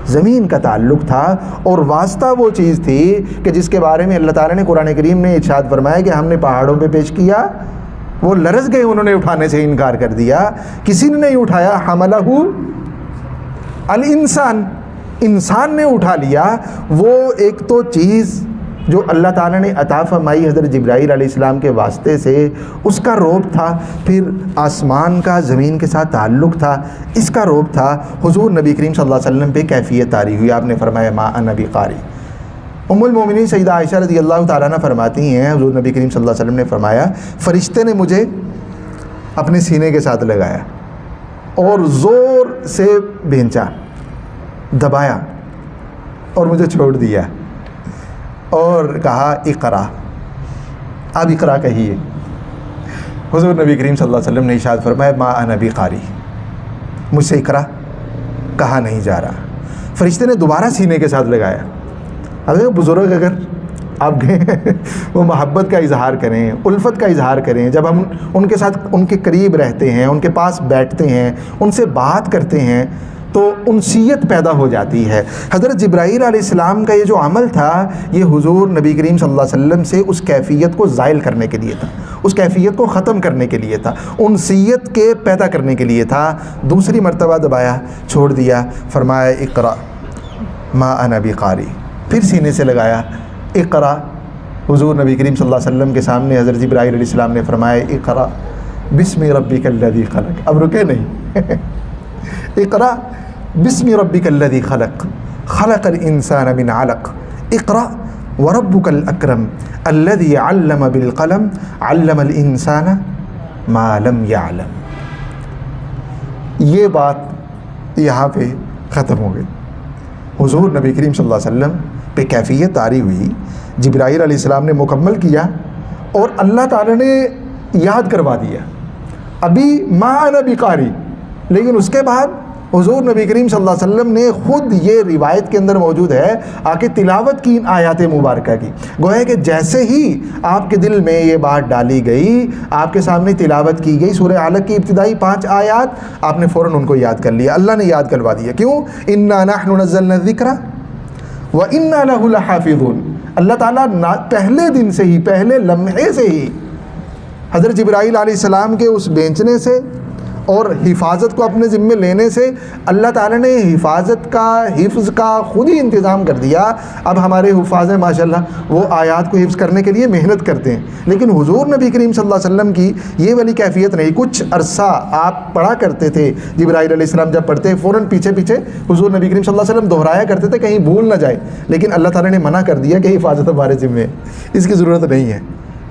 زمین کا تعلق تھا، اور واسطہ وہ چیز تھی کہ جس کے بارے میں اللہ تعالیٰ نے قرآن کریم میں ارشاد فرمایا کہ ہم نے پہاڑوں پہ پیش کیا، وہ لرز گئے، انہوں نے اٹھانے سے انکار کر دیا، کسی نے نہیں اٹھایا، حملہ الانسان، انسان نے اٹھا لیا۔ وہ ایک تو چیز جو اللہ تعالیٰ نے عطا فرمائی حضرت جبرائیل علیہ السلام کے واسطے سے، اس کا روب تھا، پھر آسمان کا زمین کے ساتھ تعلق تھا، اس کا روب تھا۔ حضور نبی کریم صلی اللہ علیہ وسلم پہ کیفیت طاری ہوئی، آپ نے فرمایا ما انا بقاری۔ ام المومنین سیدہ عائشہ رضی اللہ تعالیٰ عنہ فرماتی ہیں حضور نبی کریم صلی اللہ علیہ وسلم نے فرمایا فرشتے نے مجھے اپنے سینے کے ساتھ لگایا اور زور سے بھینچا، دبایا اور مجھے چھوڑ دیا اور کہا اقرا، اب اقرا کہیے۔ حضور نبی کریم صلی اللہ علیہ وسلم نے ارشاد فرمایا ما انا بقاری، مجھ سے اقرا کہا نہیں جا رہا۔ فرشتے نے دوبارہ سینے کے ساتھ لگایا۔ اگر بزرگ اگر آپ گئے وہ محبت کا اظہار کریں، الفت کا اظہار کریں، جب ہم ان کے ساتھ ان کے قریب رہتے ہیں، ان کے پاس بیٹھتے ہیں، ان سے بات کرتے ہیں تو انسیت پیدا ہو جاتی ہے۔ حضرت جبرائیل علیہ السلام کا یہ جو عمل تھا یہ حضور نبی کریم صلی اللہ علیہ وسلم سے اس کیفیت کو زائل کرنے کے لیے تھا، اس کیفیت کو ختم کرنے کے لیے تھا، انسیت کے پیدا کرنے کے لیے تھا۔ دوسری مرتبہ دبایا، چھوڑ دیا، فرمایا اقرا ما انا بقاری، پھر سینے سے لگایا اقرا۔ حضور نبی کریم صلی اللہ علیہ وسلم کے سامنے حضرت جبرائیل علیہ السلام نے فرمایا اقرا بسم ربک الذی خلق، اب رکے نہیں اقرا بسم ربک الذی خلق، خلق الانسان من علق، اقرا وربک الاکرم الذی علم بالقلم، علم الانسان ما لم یعلم۔ یہ بات یہاں پہ ختم ہو گئی۔ حضور نبی کریم صلی اللہ علیہ وسلم پہ کیفیت طاری ہوئی، جبرائیل علیہ السلام نے مکمل کیا اور اللہ تعالیٰ نے یاد کروا دیا ابھی ما انا بقاری، لیکن اس کے بعد حضور نبی کریم صلی اللہ علیہ وسلم نے خود یہ روایت کے اندر موجود ہے آ کے تلاوت کی ان آیات مبارکہ کی، گویا کہ جیسے ہی آپ کے دل میں یہ بات ڈالی گئی، آپ کے سامنے تلاوت کی گئی سورہ علق کی ابتدائی 5 آیات، آپ نے فوراً ان کو یاد کر لیا، اللہ نے یاد کروا دیا۔ کیوں؟ انا نحن نزلنا الذکر وَإِنَّا لَهُ لَحَافِظُونَ۔ اللہ تعالیٰ پہلے دن سے ہی، پہلے لمحے سے ہی حضرت جبرائیل علیہ السلام کے اس بھیجنے سے اور حفاظت کو اپنے ذمے لینے سے اللہ تعالیٰ نے حفاظت کا، حفظ کا خود ہی انتظام کر دیا۔ اب ہمارے حفاظ ہیں ماشاءاللہ، وہ آیات کو حفظ کرنے کے لیے محنت کرتے ہیں، لیکن حضور نبی کریم صلی اللہ علیہ وسلم کی یہ والی کیفیت نہیں۔ کچھ عرصہ آپ پڑھا کرتے تھے، جبرائیل علیہ السلام جب پڑھتے فوراً پیچھے پیچھے حضور نبی کریم صلی اللہ علیہ وسلم دہرایا کرتے تھے کہیں بھول نہ جائے، لیکن اللہ تعالیٰ نے منع کر دیا کہ حفاظت ہمارے ذمے، اس کی ضرورت نہیں ہے۔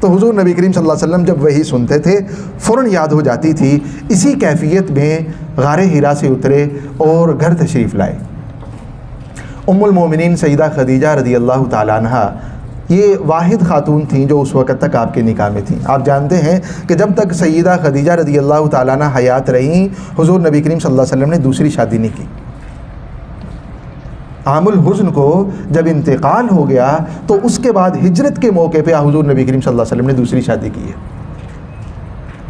تو حضور نبی کریم صلی اللہ علیہ وسلم جب وہی سنتے تھے فوراً یاد ہو جاتی تھی۔ اسی کیفیت میں غار حرا سے اترے اور گھر تشریف لائے۔ ام المومنین سیدہ خدیجہ رضی اللہ تعالیٰ عنہ یہ واحد خاتون تھیں جو اس وقت تک آپ کے نکاح میں تھیں. آپ جانتے ہیں کہ جب تک سیدہ خدیجہ رضی اللہ تعالیٰ عنہ حیات رہیں حضور نبی کریم صلی اللہ علیہ وسلم نے دوسری شادی نہیں کی. عام الحزن کو جب انتقال ہو گیا تو اس کے بعد ہجرت کے موقع پہ حضور نبی کریم صلی اللہ علیہ وسلم نے دوسری شادی کی ہے.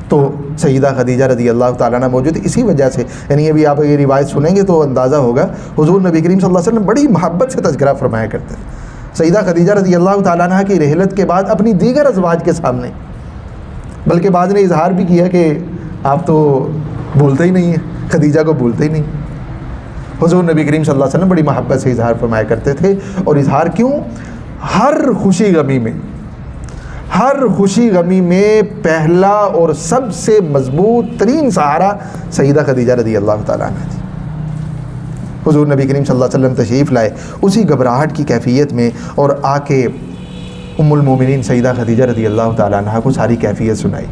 تو سیدہ خدیجہ رضی اللہ تعالیٰ عنہ موجود ہے. اسی وجہ سے یعنی ابھی آپ یہ روایت سنیں گے تو اندازہ ہوگا حضور نبی کریم صلی اللہ علیہ وسلم بڑی محبت سے تذکرہ فرمایا کرتے ہیں. سیدہ خدیجہ رضی اللہ تعالیٰ عنہ کی رحلت کے بعد اپنی دیگر ازواج کے سامنے، بلکہ بعض نے اظہار بھی کیا کہ آپ تو بولتے ہی نہیں ہیں، خدیجہ کو بولتے ہی نہیں. حضور نبی کریم صلی اللہ علیہ وسلم بڑی محبت سے اظہار فرمایا کرتے تھے. اور اظہار کیوں؟ ہر خوشی غمی میں پہلا اور سب سے مضبوط ترین سہارا سیدہ خدیجہ رضی اللہ تعالیٰ عنہ تھی. حضور نبی کریم صلی اللہ علیہ وسلم تشریف لائے اسی گھبراہٹ کی کیفیت میں اور آ کے ام المومنین سیدہ خدیجہ رضی اللہ تعالیٰ عنہ کو ساری کیفیت سنائی.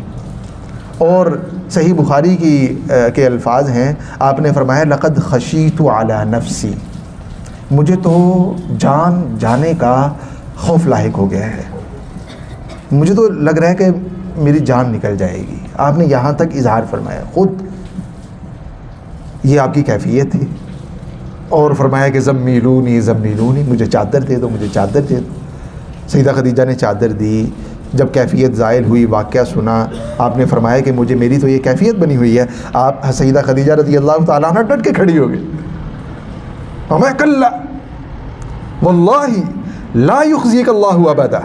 اور صحیح بخاری کے الفاظ ہیں، آپ نے فرمایا لقد خشیت علی نفسی، مجھے تو جان جانے کا خوف لاحق ہو گیا ہے، مجھے تو لگ رہا ہے کہ میری جان نکل جائے گی. آپ نے یہاں تک اظہار فرمایا، خود یہ آپ کی کیفیت تھی. اور فرمایا کہ زمیلونی زمیلونی، مجھے چادر دے دو، مجھے چادر دے دو. سیدہ خدیجہ نے چادر دی. جب کیفیت زائل ہوئی، واقعہ سنا، آپ نے فرمایا کہ میری تو یہ کیفیت بنی ہوئی ہے. آپ سیدہ خدیجہ رضی اللہ تعالیٰ عنہ ڈٹ کے کھڑی ہو گئی. ہمیں کلا واللہ لا یخزیک اللہ ابدا،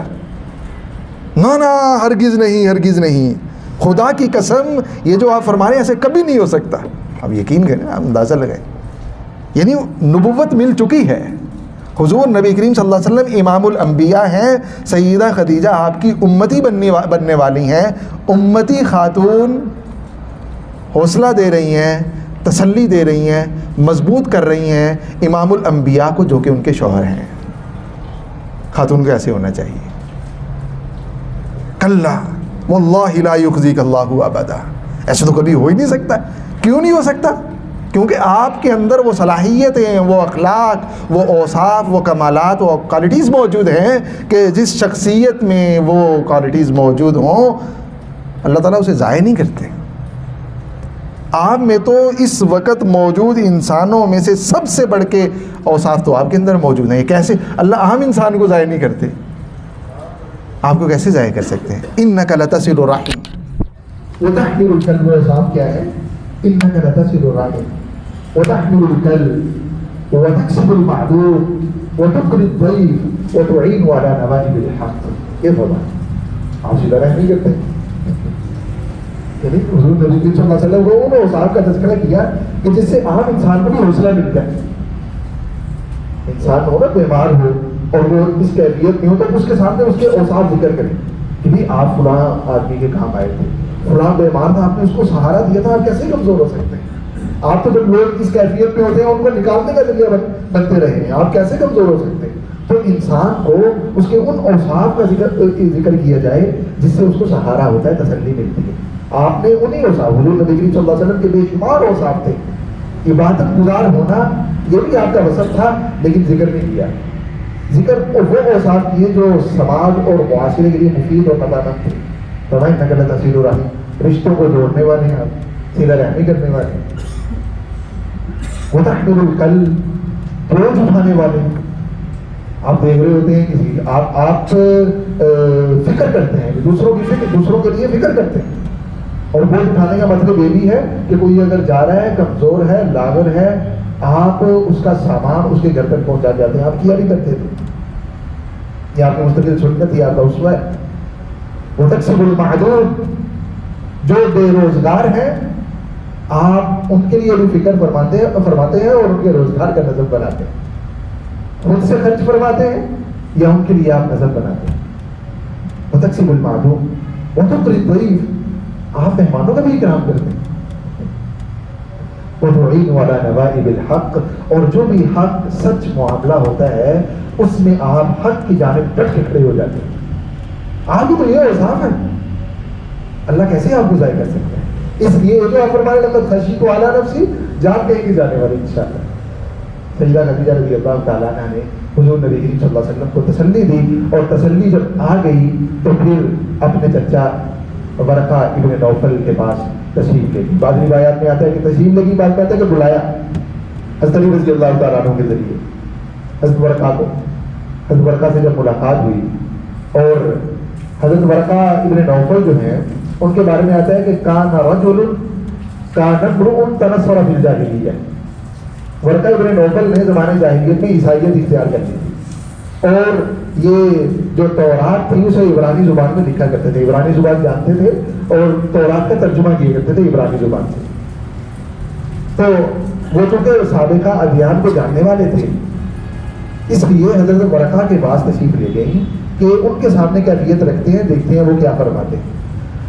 نا ہرگز نہیں، ہرگز نہیں، خدا کی قسم یہ جو آپ فرما رہے ہیں ایسے کبھی نہیں ہو سکتا. اب یقین کریں، آپ اندازہ لگائیں، یعنی نبوت مل چکی ہے. حضور نبی کریم صلی اللہ علیہ وسلم امام الانبیاء ہیں، سیدہ خدیجہ آپ کی امتی بننے والی ہیں. امتی خاتون حوصلہ دے رہی ہیں، تسلی دے رہی ہیں، مضبوط کر رہی ہیں امام الانبیاء کو جو کہ ان کے شوہر ہیں. خاتون کو ایسے ہونا چاہیے. کلا واللہ لا یخزیک اللہ ابدا، ایسے تو کبھی ہو ہی نہیں سکتا. کیوں نہیں ہو سکتا؟ کیونکہ آپ کے اندر وہ صلاحیتیں، وہ اخلاق، وہ اوصاف، وہ کمالات، وہ کوالٹیز موجود ہیں کہ جس شخصیت میں وہ کوالٹیز موجود ہوں اللہ تعالیٰ اسے ضائع نہیں کرتے. آپ میں تو اس وقت موجود انسانوں میں سے سب سے بڑھ کے اوصاف تو آپ کے اندر موجود ہیں. کیسے اللہ عام انسان کو ضائع نہیں کرتے؟ آپ کو کیسے ضائع کر سکتے ہیں؟ انک لتصل الرحم، وتحمل الكلب، اوصاف کیا ہے؟ انک لتصل الرحم وتحمل الكلب وتكسب المعدوم وتقري الضيف وتعين على نوائب الحق. یہ بولا آپ سے ڈرا نہیں کرتے. یعنی حضور نبی صلی اللہ علیہ وسلم کو انہوں نے اوصاف کا تذکرہ کیا کہ جس سے عام انسان کو بھی حوصلہ ملتا ہے. انسان ہو نا بیمار ہو اور وہ اس کیفیت میں ہو تو اس کے سامنے اس کے اوصاف ذکر کریں کہ بھی آپ فلاں آدمی کے کام آئے تھے، فلاں بیمار تھا، آپ نے اس کو سہارا دیا تھا. آپ کیسے کمزور ہو سکتے ہیں؟ آپ تو جب لوگ اس کیفیت میں ہوتے ہیں ان کو نکالنے کا ذریعہ بنتے رہے ہیں، آپ کیسے کمزور ہو سکتے ہیں؟ تو انسان کو اس کے ان اوصاف کا ذکر کیا جائے جس سے اس کو سہارا ہوتا ہے، تسلی ملتی ہے. آپ نے انہیں اوصاف، حضور نبی کریم صلی اللہ علیہ وسلم کے بے شمار اوصاف تھے. عبادت گزار ہونا یہ بھی آپ کا وصف تھا لیکن ذکر نہیں کیا. ذکر وہ اوصاف کیے جو سماج اور معاشرے کے لیے مفید اور مدد تھے. فرمائیں انک لتصل الرحم، رشتوں کو جوڑنے والے ہیں، صلہ رحمی کرنے والے ہیں. وتحمل الکلب، بوجھ اٹھانے والے. آپ دیکھ رہے ہوتے ہیں کسی آپ فکر کرتے ہیں، دوسروں کی فکر، دوسروں کے لیے فکر کرتے ہیں. اور بوجھ اٹھانے کا مطلب یہ بھی ہے کہ کوئی اگر جا رہا ہے، کمزور ہے، لاغر ہے، آپ اس کا سامان اس کے گھر تک پہنچا جاتے ہیں. آپ کیا بھی کرتے تھے، یہ آپ کی مستقل سنت، یہ آپ کا اسوہ ہے. وتکسب المعدوم، جو بے روزگار ہیں آپ ان کے لیے بھی فکر فرماتے ہیں اور ان کے روزگار کا نظم بناتے ہیں. خود سے خرچ فرماتے ہیں یا ان کے لیے آپ نظم بناتے ہیں. وتکسب المعدوم وتقري الضيف، آپ مہمانوں کا بھی اکرام کرتے ہیں. وتعين على نوائب الحق، اور جو بھی حق سچ معاملہ ہوتا ہے اس میں آپ حق کی جانب ڈٹ کے کھڑے ہو جاتے ہیں. آپ کی تو یہ اوصاف ہے، اللہ کیسے آپ کو ضائع کر سکتے ہیں؟ اس لیے جو آپ فرمائے لقد خشیت علی نفسی، جان کہیں کی جانے والی انشاءاللہ. سیدہ خدیجہ رضی اللہ تعالیٰ عنہ نے حضور نبی کریم صلی اللہ علیہ وسلم کو تسلی دی، اور تسلی جب آ گئی تو پھر اپنے چچا ورقہ ابن نوفل کے پاس تشریف لے گئی. بعض روایات میں آتا ہے کہ تشریف لے گئی، بعض میں آتا ہے کہ بلایا حضرت علی رضی اللہ تعالیٰ عنہ کے ذریعے حضرت ورقہ کو. حضرت ورقہ سے جب ملاقات ہوئی، اور حضرت ورقہ ابن نوفل جو ہیں ان کے بارے میں آتا ہے کہ کان رجل کان امرؤ تنصر فی الجاہلیہ، ورقہ ابن نوفل نے زمانے جاہلیت میں عیسائیت اختیار کر لی تھی، اور یہ جو تورات تھی اسے عبرانی زبان میں لکھا کرتے تھے، عبرانی زبان جانتے تھے اور تورات کا ترجمہ کیا کرتے تھے عبرانی زبان سے. تو وہ چونکہ سابقہ ادیان کو جاننے والے تھے، اس لیے حضرت ورقہ کے پاس تشریف لے گئی کہ ان کے سامنے کیفیت رکھتے ہیں، دیکھتے ہیں وہ کیا فرماتے ہیں.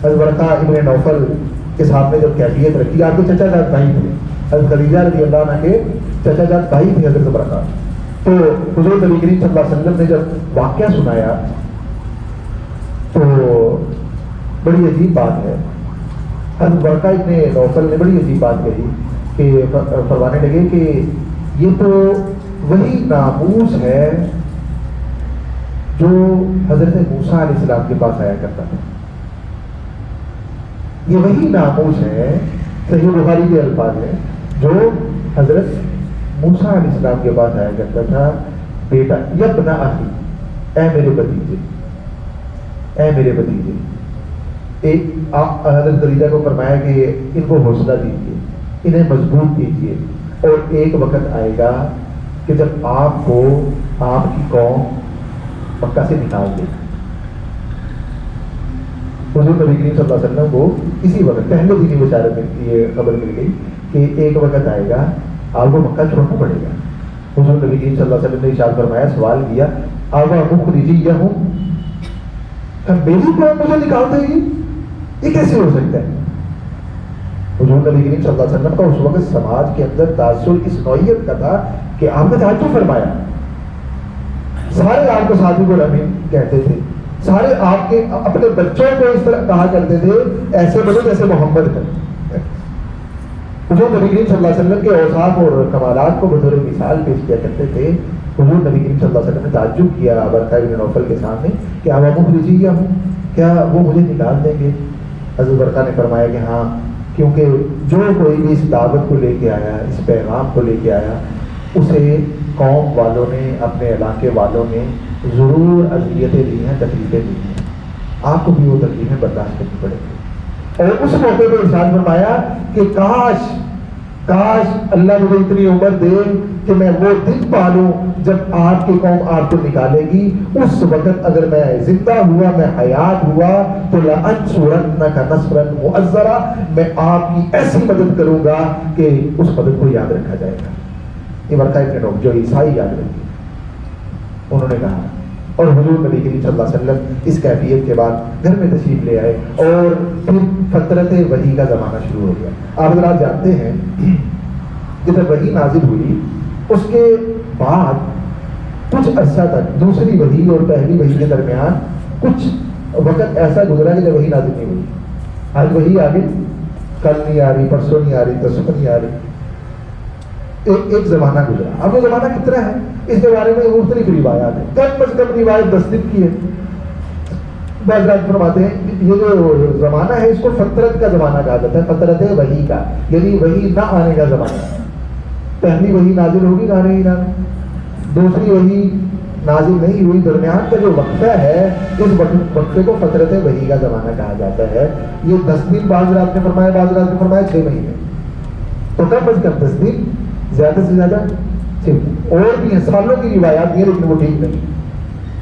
حضرت ورقہ ابن نوفل کے سامنے جب کیفیت رکھی، آپ کے چچا جات بھائی تھے، حضرت خدیجہ رضی اللہ عنہ کے چچا جات بھائی تھے حضرت ورقہ. تو حضور نبی کریم صلی اللہ علیہ وسلم نے جب واقعہ سنایا تو بڑی عجیب بات ہے. حضرت ورقہ ابن نوفل نے بڑی عجیب بات کہی کہ فرمانے لگے کہ یہ تو وہی ناموس ہے جو حضرت موسیٰ علیہ السلام کے پاس آیا کرتا تھا. یہ وہی ناموس ہے، صحیح بخاری کے الفاظ ہیں، جو حضرت موسیٰ علیہ السلام کے پاس آیا کرتا تھا. بیٹا یبن اخی، اے میرے بھتیجے، اے میرے بھتیجے. ایک حضرت خدیجہ کو فرمایا کہ ان کو حوصلہ دیجیے، انہیں مضبوط کیجیے، اور ایک وقت آئے گا کہ جب آپ کو آپ کی قوم مکہ سے نکال دے. حضور نبی کریم صلی اللہ علیہ وسلم کو اسی وقت پہلے دن ہی بشارت یہ خبر مل گئی کہ ایک وقت آئے گا آپ کو مکہ چھوڑنا پڑے گا. حضور نبی کریم صلی اللہ علیہ وسلم نے ارشاد فرمایا، سوال کیا آبا مخرجیہم، میری قوم مجھے نکال دے گی، یہ کیسے ہو سکتا ہے؟ حضور نبی کریم صلی اللہ علیہ وسلم کا اس وقت سماج کے اندر تاثر اس نوعیت کا تھا کہ آپ نے تعجب فرمایا. سارے آپ کو صادق الامین کہتے تھے، سارے آپ کے اپنے بچوں کو اس طرح کہا کرتے تھے ایسے بڑے جیسے محمد ہے. حضور نبی کریم صلی اللہ علیہ وسلم کے اوصاف اور کمالات کو بطور مثال پیش کیا کرتے تھے. حضور نبی کریم صلی اللہ علیہ وسلم نے تعجب کیا ورقہ ابن نوفل کے سامنے کہ آبا مخرجیہ ہوں، کیا وہ مجھے نکال دیں گے؟ حضرت ورقہ نے فرمایا کہ ہاں، کیونکہ جو کوئی بھی اس دعوت کو لے کے آیا، اس پیغام کو لے کے آیا، اسے قوم والوں نے، اپنے علاقے والوں نے ضرور اذیتیں دی ہیں، تکلیفیں دی ہیں. آپ کو بھی وہ تکلیفیں برداشت کرنی پڑیں گی. اور اس موقع پہ ارشاد فرمایا کہ کاش اللہ مجھے اتنی عمر دے کہ میں وہ دن پالوں جب آپ کی قوم آپ کو نکالے گی. اس وقت اگر میں زندہ ہوا، میں حیات ہوا، تو لَأَنْصُرَنَّكَ نَصْرًا مُؤَزَّرًا، میں آپ کی ایسی مدد کروں گا کہ اس مدد کو یاد رکھا جائے گا. یہ ورقہ ابن نوفل جو عیسائی یاد رکھے انہوں نے کہا. اور حضور نبی کریم صلی اللہ علیہ وسلم اس کیفیت کے بعد گھر میں تشریف لے آئے، اور پھر فترت وحی کا زمانہ شروع ہو گیا. آپ حضرات جانتے ہیں جب وحی نازل ہوئی اس کے بعد کچھ عرصہ تک دوسری وحی اور پہلی وحی کے درمیان کچھ وقت ایسا گزرا کہ جب وحی نازل نہیں ہوئی. آج وحی آ گئی، کل نہیں آ رہی، پرسوں نہیں آ رہی، ترسوں نہیں آ رہی. ایک زمانہ گزرا. اب وہ زمانہ کتنا ہے اس کے بارے میں مختلف روایات ہیں. کم از کم روایت 10 دن کی ہے. بعض رات فرماتے ہیں یہ جو زمانہ ہے اس کو فترت کا زمانہ کہا جاتا ہے، فترت وحی کا، یعنی وحی نہ آنے کا زمانہ. پہلی وحی نازل ہوگی نہ نہیں، دوسری وحی نازل نہیں ہوئی، درمیان کا جو وقفہ ہے اس وقفے کو فترت وحی کا زمانہ کہا جاتا ہے. یہ 10 دن بعض رات نے فرمایا، بعض رات نے فرمایا 6 مہینے. تو کم از کم 10 دن، زیادہ سے زیادہ 6 مہینے. اور بھی ہیں، سالوں کی روایات بھی ہیں لیکن وہ ٹھیک نہیں.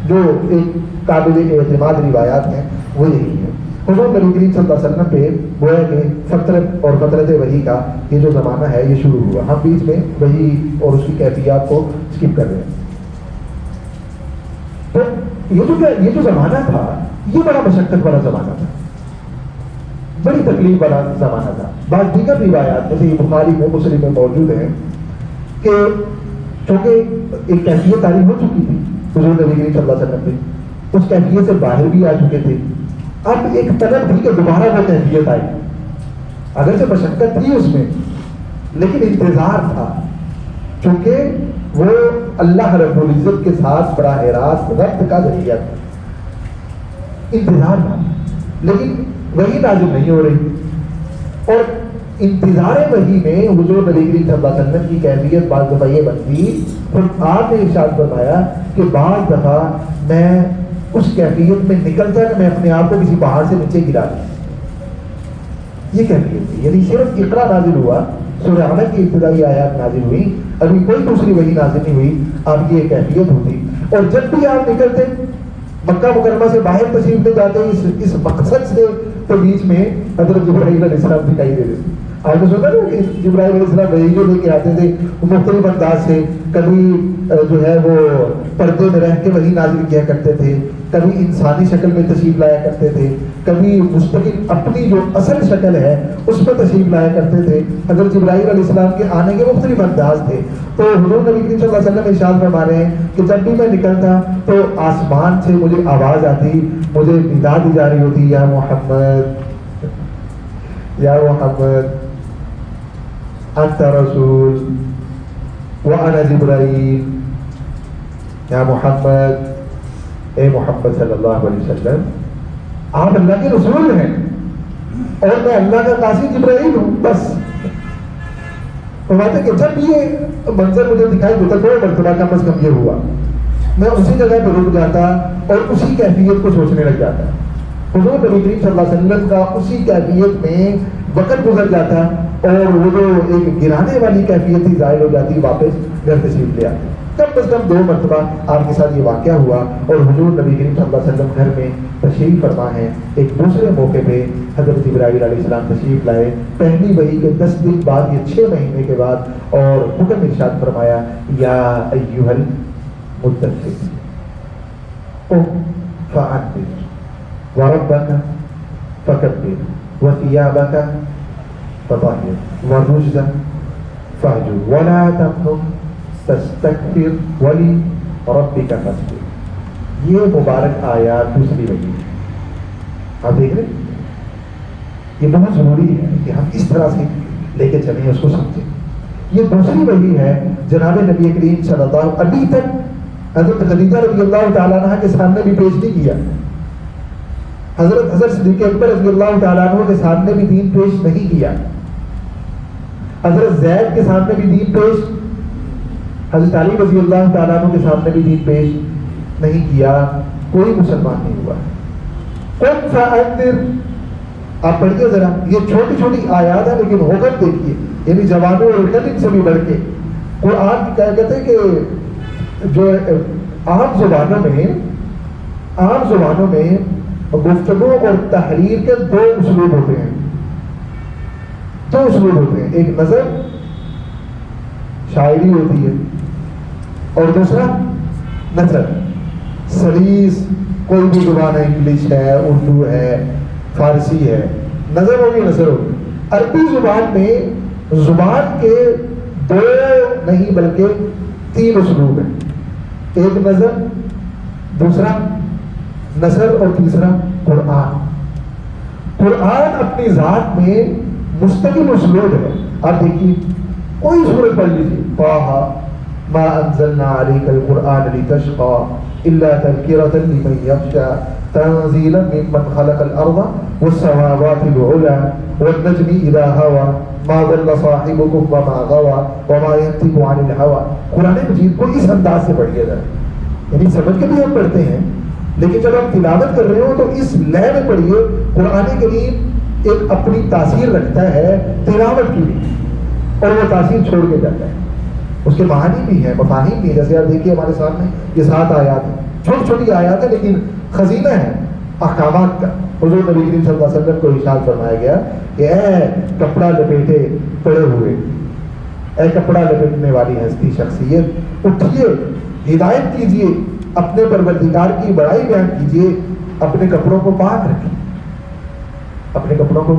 جو ایک قابل اعتماد روایات ہیں وہ یہی ہے. حضور نبی کریم صلی اللہ علیہ وسلم پہ گویا کہ فترت اور فترت وحی کا یہ جو زمانہ ہے یہ شروع ہوا. ہم بیچ میں وحی اور اس کی کیفیات کو اسکپ کر رہے ہیں. تو یہ جو زمانہ تھا یہ بڑا مشقت والا زمانہ تھا، بڑی تکلیف والا زمانہ تھا. بعض دیگر روایات جیسے یہ بخاری میں، مسلم میں موجود ہیں کہ چونکہ ایک کیفیت تعریف ہو چکی تھی حضور نبی کریم صلی اللہ علیہ وسلم پہ، اس کیفیت سے باہر بھی آ چکے تھے. اب ایک طلب تھی کہ دوبارہ وہ کیفیت آئی. اگرچہ مشقت تھی اس میں لیکن انتظار تھا چونکہ وہ اللہ رب العزت کے ساتھ براہ راست ربط کا ذریعہ تھا. انتظار تھا لیکن وہی نازل نہیں ہو رہی. اور انتظار وحی میں حضور نبی کریم صلی اللہ علیہ وسلم کی کیفیت بعض دفعہ یہ بنتی، پھر آپ نے ارشاد فرمایا کہ بعض دفعہ میں اس کیفیت میں نکلتا کہ میں اپنے آپ کو کسی پہاڑ سے نیچے گرا دوں. یہ کیفیت تھی. یعنی صرف اقرا نازل ہوا، سورہ علق کی ابتدائی آیات نازل ہوئی، ابھی کوئی دوسری وحی نازل نہیں ہوئی، آپ کی یہ کیفیت ہوتی. اور جب بھی آپ نکلتے مکہ مکرمہ سے باہر تشریف لے جاتے اس مقصد سے، تو بیچ میں حضرت جبرائیل علیہ السلام دکھائی دے دیتے. آپ نے سنا نا کہ جبرائیل علیہ السلام وحی لے کے آتے تھے مختلف انداز سے. کبھی جو ہے وہ پردے میں رہ کے وحی نازل کیا کرتے تھے، کبھی انسانی شکل میں تشریف لایا کرتے تھے، کبھی مستقل اپنی جو اصل شکل ہے اس میں تشریف لایا کرتے تھے. حضرت جبرائیل علیہ السلام کے آنے کے مختلف انداز تھے. تو حضور نبی کریم صلی اللہ علیہ وسلم ارشاد فرما رہے ہیں کہ جب بھی میں نکلتا تو آسمان سے مجھے آواز آتی، مجھے ندا دی جا رہی ہوتی، یا محمد یا محمد انت رسول وانا جبرائیل. یا محمد، اے محمد صلی اللہ علیہ وسلم آپ اللہ کے رسول ہیں اور میں اللہ کا قاصد جبرائیل ہوں. بس فرماتے کہ جب یہ منظر مجھے دکھائی دیتا 2 مرتبہ کم از کم یہ ہوا، میں اسی جگہ پہ رک جاتا اور اسی کیفیت کو سوچنے لگ جاتا. حضور نبی کریم صلی اللہ علیہ وسلم کا اسی کیفیت میں وقت گزر جاتا اور وہ جو ایک گرانے والی کیفیت ہی ظاہر ہو جاتی، واپس گھر تشریف لے آتے. کم از کم 2 مرتبہ آپ کے ساتھ یہ واقعہ ہوا. اور حضور نبی کریم صلی اللہ علیہ وسلم گھر میں تشریف فرما ہے. ایک دوسرے موقع پہ حضرت جبرائیل علیہ السلام تشریف لائے پہلی وحی کے 10 دن بعد، یہ 6 مہینے کے بعد، اور حکم ارشاد فرمایا یا ایھا المدثر قم فانذر وربک فکبر وثیابک فطہر والرجز فاہجر ولا تمنن تستکبر ولربک فاصبر. یہ مبارک آیات دوسری وحی ہے. آپ دیکھ رہے ہیں یہ بہت ضروری ہے کہ ہم اس طرح سے لے کے چلیں، اس کو سمجھیں. یہ دوسری وحی ہے جناب نبی کریم صلی اللہ علیہ وسلم ابھی تک حضرت خدیجہ رضی اللہ تعالیٰ عنہ کے سامنے بھی پیش نہیں کیا. حضرت صدیق اکبر رضی اللہ تعالیٰ عنہ کے سامنے بھی دین پیش نہیں کیا. حضرت زید کے سامنے بھی دین پیش، حضرت علی رضی اللہ تعالیٰ عنہ کے سامنے بھی دین پیش نہیں کیا. کوئی مسلمان نہیں ہوا. قم فانذر، آپ پڑھیے ذرا، یہ چھوٹی چھوٹی آیات ہیں لیکن حکم دیکھیے، یعنی جوانوں اور کلم سے بھی بڑھ کے. قرآن کی کہتے ہیں کہ جو عام زبانوں میں گفتگو اور تحریر کے 2 اسلوب ہوتے ہیں. 2 اسلوب ہوتے ہیں، ایک نظر شاعری ہوتی ہے اور دوسرا نثر سلیس. کوئی بھی زبان ہے، انگلش ہے، اردو ہے، فارسی ہے، نظر ہوگی نثر ہوگی. عربی زبان میں زبان کے 2 نہیں بلکہ 3 اسلوب ہیں. ایک نظر، دوسرا نثر اور تیسرا قرآن. قرآن اپنی ذات میں مستقل اسلوب ہے. آپ دیکھیے کوئی سورت پڑھ لیجیے، طٰہٰ ما انزلنا علیک القرآن لتشقیٰ الا تذکرۃ لمن یخشیٰ تنزیلا ممن خلق الارض والسماوات العلی والنجم اذا ھویٰ ما ضل صاحبکم وما غویٰ وما ینطق عن الھویٰ. قرآن مجید کو اس انداز سے پڑھیے ذرا، یعنی سمجھ کے بھی ہم پڑھتے ہیں لیکن جب ہم تلاوت کر رہے ہو تو اس لے میں پڑھیے. قرآن کریم ایک اپنی تاثیر رکھتا ہے تلاوت کی بھی، اور وہ تاثیر چھوڑ کے جاتا ہے. اس کے معانی بھی ہیں، مفاہیم بھی ہیں. جیسے آپ دیکھیے ہمارے سامنے یہ 7 آیات ہیں، چھوٹی چھوٹی آیات ہیں لیکن خزینہ ہے احکامات کا. حضور نبی کریم صلی اللہ علیہ وسلم کو ارشاد فرمایا گیا کہ اے کپڑا لپیٹے پڑے ہوئے، اے کپڑا لپیٹنے والی ہستی شخصیت، اٹھیے، ہدایت کیجیے، اپنے پروردگار کی بڑائی بیان کیجیے، اپنے کپڑوں کو پاک رکھیے، اپنے کپڑوں کو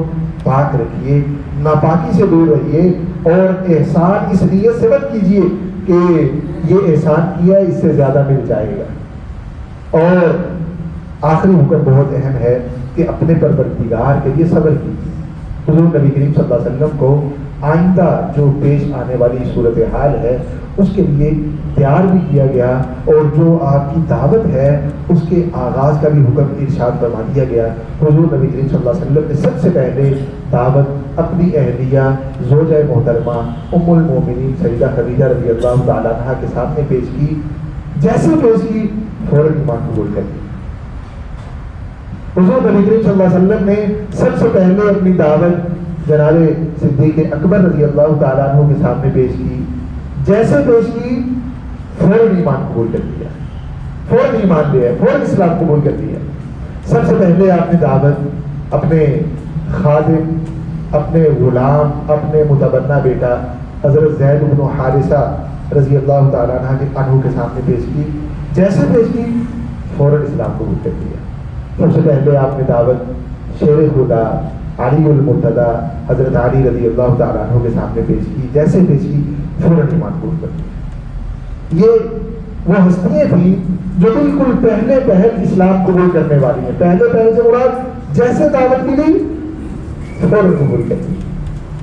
پاک رکھیے، ناپاکی سے دور رہیے، اور احسان اس نیت سے مت کیجیے کہ یہ احسان کیا اس سے زیادہ مل جائے گا. اور آخری حکم بہت اہم ہے کہ اپنے پروردگار کے لیے صبر کیجیے. حضور نبی کریم صلی اللہ علیہ وسلم کو آئندہ جو پیش آنے والی صورتحال ہے اس کے لیے تیار بھی کیا گیا، اور جو آپ کی دعوت ہے اس کے آغاز کا بھی حکم ارشاد فرما دیا گیا۔ حضور نبی کریم صلی اللہ علیہ وسلم نے سب سے پہلے دعوت اپنی اہلیہ زوجہ محترمہ ام المومنین سیدہ خدیجہ رضی اللہ تعالیٰ عنہا کے سامنے پیش کی۔ جیسے پیش کی فوراً ایمان قبول کر لی۔ حضور نبی کریم صلی اللہ علیہ وسلم نے سب سے پہلے اپنی دعوت جناب صدیق اکبر رضی اللہ تعالیٰ عنہ کے سامنے پیش کی۔ جیسے پیش کی فوراً ایمان قبول کر لیا، فوراً ایمان لیا، فوراً اسلام قبول کر لیا۔ سب سے پہلے آپ نے دعوت اپنے خادم، اپنے غلام، اپنے متبنہ بیٹا حضرت زید بن حارثہ رضی اللہ تعالیٰ عنہ کے سامنے پیش کی۔ جیسے پیش کی فوراً اسلام قبول کر لیا۔ سب سے پہلے آپ نے دعوت شیر خدا علی المرتضیٰ حضرت علی رضی اللہ تعالیٰ عنہ کے سامنے پیش کی۔ جیسے پیش کی فوراً ایمان قبول کر لیا۔ یہ وہ ہستیاں تھیں جو بالکل پہلے پہل اسلام قبول کرنے والی ہیں۔ پہلے پہل سے مراد جیسے دعوت ملی فوراً قبول کر لی۔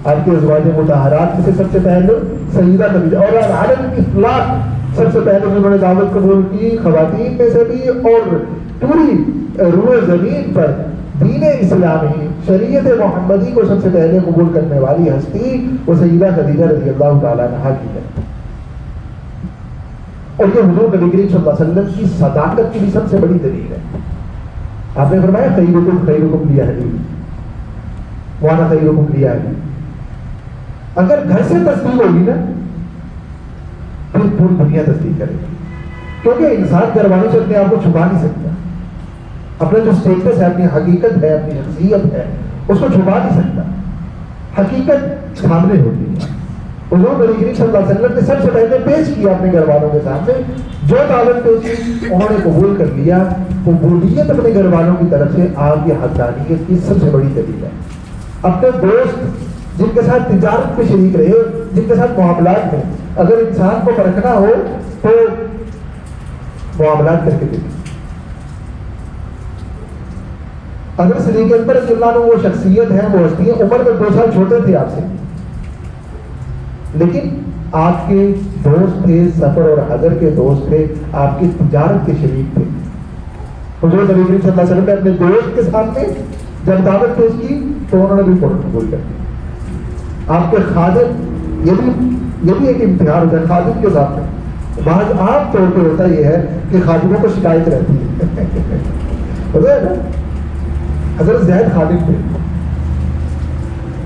آپ کے ازواج مطہرات میں سے سب سے پہلے سیدہ خدیجہ اور عالم اطلاق سب سے پہلے انہوں نے دعوت قبول کی، خواتین میں سے بھی، اور پوری روئے زمین پر دین اسلامی شریعت محمدی کو سب سے پہلے قبول کرنے والی ہستی وہ سیدہ خدیجہ رضی اللہ تعالیٰ عنہا کی ہے۔ اور یہ حضور نبی کریم صلی اللہ علیہ وسلم کی صداقت کی بھی سب سے بڑی دلیل ہے۔ آپ نے فرمایا خیرکم خیرکم لاہلہ وانا خیرکم لاہلی۔ اگر گھر سے تصدیق ہوگی نا پھر پوری دنیا تصدیق کرے گی، کیونکہ انسان گھر والوں سے اپنے آپ کو چھپا نہیں سکتا۔ اپنا جو اسٹیٹس ہے، اپنی حقیقت ہے، اپنی شخصیت ہے، اس کو چھپا نہیں سکتا۔ حقیقت سامنے ہوتی ہے۔ حضور نبی کریم صلی اللہ علیہ وسلم نے سب سے پہلے پیش کیا اپنے گھر والوں کے سامنے، جو دعوت پیش کی انہوں نے قبول کر لیا۔ قبولیت اپنے گھر والوں کی طرف سے آپ کی حقانیت کی سب سے بڑی دلیل ہے۔ اپنے دوست جن کے ساتھ تجارت میں شریک رہے، جن کے ساتھ معاملات میں اگر انسان کو پرکھنا ہو تو معاملات کر کے دیکھیں۔ اگر صدیق اکبر رضی اللہ عنہ وہ شخصیت ہے، وہ ہستی ہے، عمر میں 2 سال چھوٹے تھے آپ سے، لیکن آپ کے دوست تھے، سفر اور حضر کے دوست تھے، آپ کی تجارت کے شریک تھے۔ حضور نبی کریم صلی اللہ علیہ وسلم نے اپنے دوست کے سامنے جب دعوت پیش کی تو انہوں نے بھی فوراً قبول کر دی۔ آپ کے خادم، یہ بھی ایک امتحان ہوتا ہے خادم کے سامنے۔ بعض عام طور پہ ہوتا یہ ہے کہ خادموں کو شکایت رہتی ہے پتہ ہے نا؟ حضرت زید خادم تھے،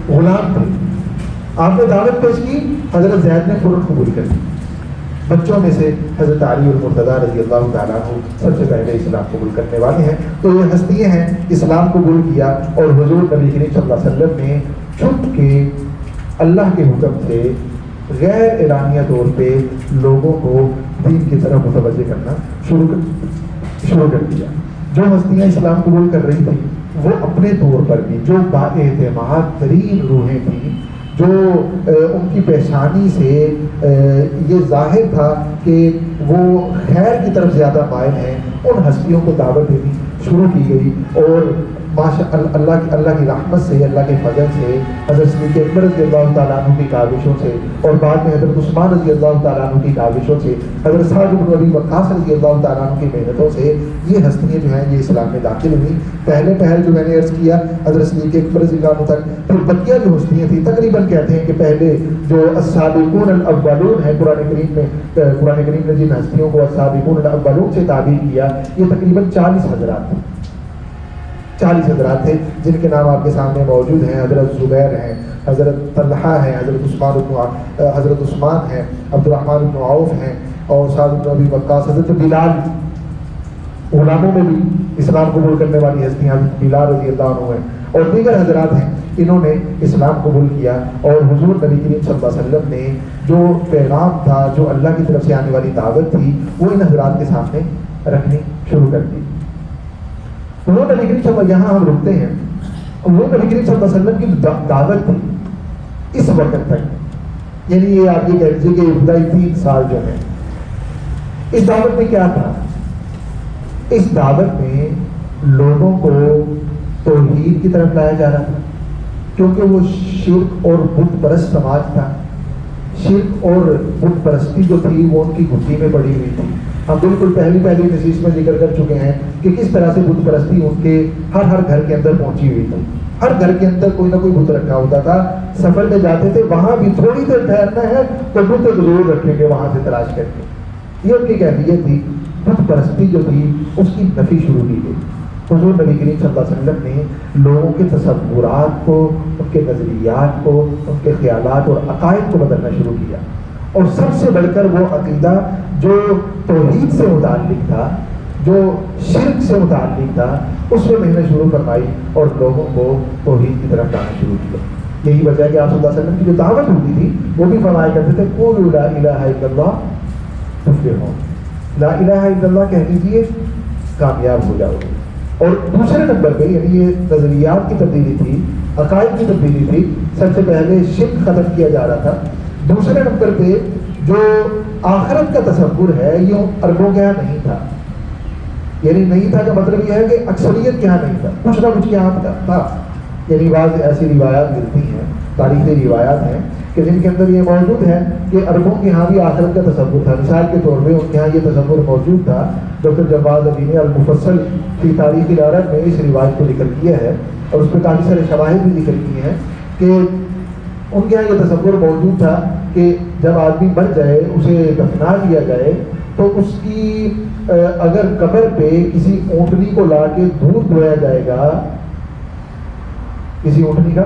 غلام تھے، آپ نے دعوت پیش کی، حضرت زید نے فوراً قبول کر دی۔ بچوں میں سے حضرت علی المرتضیٰ رضی اللہ تعالیٰ عنہ سب سے پہلے اسلام قبول کرنے والے ہیں۔ تو یہ ہستیاں ہیں، اسلام قبول کیا، اور حضور نبی کریم صلی اللہ علیہ وسلم نے چھپ کے اللہ کے حکم سے غیر اعلانیہ طور پہ لوگوں کو دین کی طرف متوجہ کرنا شروع کر دیا۔ جو ہستیاں اسلام قبول کر رہی تھیں وہ اپنے طور پر بھی جو بااعتماد ترین روحیں تھیں، جو ان کی پیشانی سے یہ ظاہر تھا کہ وہ خیر کی طرف زیادہ مائل ہیں، ان ہستیوں کو دعوت دینی شروع کی گئی۔ اور ماشاء اللہ کی رحمت سے، اللہ کے فضل سے، حضرت صدیق اکبر رضی اللہ تعالیٰ عنہ کی کاوشوں سے، اور بعد میں حضرت عثمان رضی اللہ تعالیٰ عنہ کی کاوشوں سے، حضرت سعد بن ابی وقاص رضی اللہ تعالیٰ عنہ کی محنتوں سے یہ ہستیاں جو ہیں یہ اسلام میں داخل ہوئی۔ پہلے جو میں نے عرض کیا حضرت صدیق اکبر رضی اللہ عنہ تک، پھر بقیہ جو ہستیاں تھیں تقریباً کہتے ہیں کہ پہلے جو السابقون الاولون ہیں، قرآن کریم نے جن ہستیوں کو السابقون الاولون سے تعبیر کیا، یہ تقریباً 40 حضرات تھے، 40 حضرات تھے جن کے نام آپ کے سامنے موجود ہیں۔ حضرت زبیر ہیں، حضرت طلحہ ہیں، حضرت عثمان ہیں، عبد الرحمن بن عوف ہیں، اور سعد بن ابی وقاص، حضرت بلال، غلاموں میں بھی اسلام قبول کرنے والی ہستیاں بلال رضی اللہ عنہ ہیں، اور دیگر حضرات ہیں، انہوں نے اسلام قبول کیا۔ اور حضور نبی کریم صلی اللہ علیہ وسلم نے جو پیغام تھا، جو اللہ کی طرف سے آنے والی دعوت تھی، وہ ان حضرات کے سامنے رکھنی شروع کر دی۔ حضور نبی کریم صلی اللہ، یہاں ہم رکتے ہیں، حضور نبی کریم صلی اللہ علیہ وسلم کی دعوت تھی اس وقت تک، یعنی یہ آپ یہ کہہ لیجیے کہ ابتدائی 3 سال جو ہیں، اس دعوت میں کیا تھا؟ اس دعوت میں لوگوں کو توحید کی طرف لایا جا رہا تھا، کیونکہ وہ شرک اور بت پرست سماج تھا. شرک اور بت پرستی جو تھی وہ ان کی گھٹی میں پڑی ہوئی تھی. ہم بالکل پہلی نشست میں ذکر کر چکے ہیں کہ کس طرح سے بت پرستی ان کے ہر گھر کے اندر پہنچی ہوئی تھی. ہر گھر کے اندر کوئی نہ کوئی بت رکھا ہوتا تھا. سفر میں جاتے تھے, وہاں بھی تھوڑی دیر ٹھہرنا ہے تو بت ضرور رکھیں گے وہاں سے تلاش کر کے. یہ ان کی کیفیت تھی. بت پرستی جو تھی اس کی نفی شروع کی گئی. حضور نبی کریم صلی اللہ علیہ وسلم نے لوگوں کے تصورات کو, ان کے نظریات کو, ان کے خیالات اور عقائد کو بدلنا شروع کیا. اور سب سے بڑھ کر وہ عقیدہ جو توحید سے متعلق تھا, جو شرک سے متعلق تھا, اس میں محنت شروع فرمائی اور لوگوں کو توحید کی طرف لانا شروع کیا. یہی وجہ ہے کہ آپ صلی اللہ علیہ وسلم کی جو دعوت ہوتی تھی وہ بھی فرمایا کرتے تھے قولوا لا الہ الا اللہ تفلحون. لا الہ الا اللہ کہہ دیجیے کامیاب ہو جاؤ گے. اور دوسرے نمبر پہ, یعنی یہ نظریات کی تبدیلی تھی, عقائد کی تبدیلی تھی. سب سے پہلے شرک ختم کیا جا رہا تھا. دوسرے نمبر پہ جو آخرت کا تصور ہے یہ عربوں کے یہاں نہیں تھا. یعنی نہیں تھا کا مطلب یہ ہے کہ اکثریت کے یہاں نہیں تھا, کچھ نہ کچھ یہاں تھا. یعنی بعض ایسی روایات ملتی ہیں, تاریخی روایات ہیں کہ جن کے اندر یہ موجود ہے کہ عربوں کے یہاں بھی آخرت کا تصور تھا. مثال کے طور پہ ان کے یہاں یہ تصور موجود تھا. ڈاکٹر جواد علی نے المفصل فی تاریخ العرب میں اس روایت کو ذکر کیا ہے اور اس پہ کافی سارے شواہد بھی ذکر کیے ہیں کہ ان کے یہاں یہ تصور موجود تھا کہ جب آدمی مر جائے, اسے دفنا دیا جائے, تو اس کی اگر قبر پہ کسی اونٹنی کو لا کے دودھ دھویا جائے گا, کسی اونٹنی کا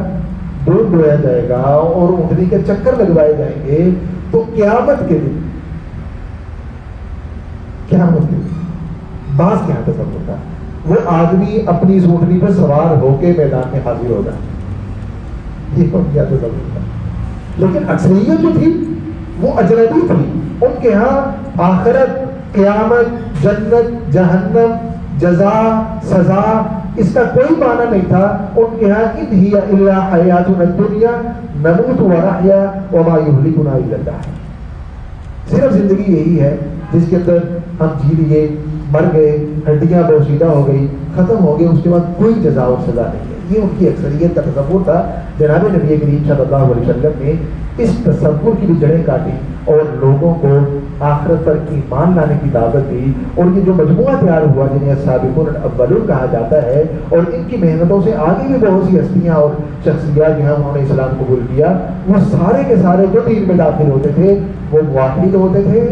دودھ دھویا جائے گا اور اونٹنی کے چکر لگوائے جائیں گے, تو قیامت کے دن بعض کیا تصور تھا وہ آدمی اپنی اس اونٹنی پر سوار ہو کے میدان میں حاضر ہوگا. یہ کیا تصور تھا. لیکن اکثریت جو تھی وہ اجنبی تھی. ان کے ہاں آخرت, قیامت, جنت, جہنم, جزا, سزا, اس کا کوئی معنی نہیں تھا. ان کے ہاں ان ہی الا حیاتنا الدنیا نموت ونحیا وما یہلکنا الا الدہر. صرف زندگی یہی ہے جس کے اندر ہم جی لیے, مر گئے, ہڈیاں بوسیدہ ہو گئی, ختم ہو گئے, اس کے بعد کوئی جزا اور سزا نہیں ہے. یہ ان کی اکثریت کا تصور تھا. جناب نبی کریم صلی اللہ علیہ وسلم نے اس تصور کی بھی جڑیں کاٹی اور لوگوں کو آخرت پر ایمان لانے کی دعوت دی. اور یہ جو مجموعہ تیار ہوا جنہیں السابقون الاولون کہا جاتا ہے, اور ان کی محنتوں سے آگے بھی بہت سی ہستیاں اور شخصیات جو ہیں انہوں نے اسلام قبول کیا, وہ سارے کے سارے جو دین میں داخل ہوتے تھے وہ موحد ہوتے تھے,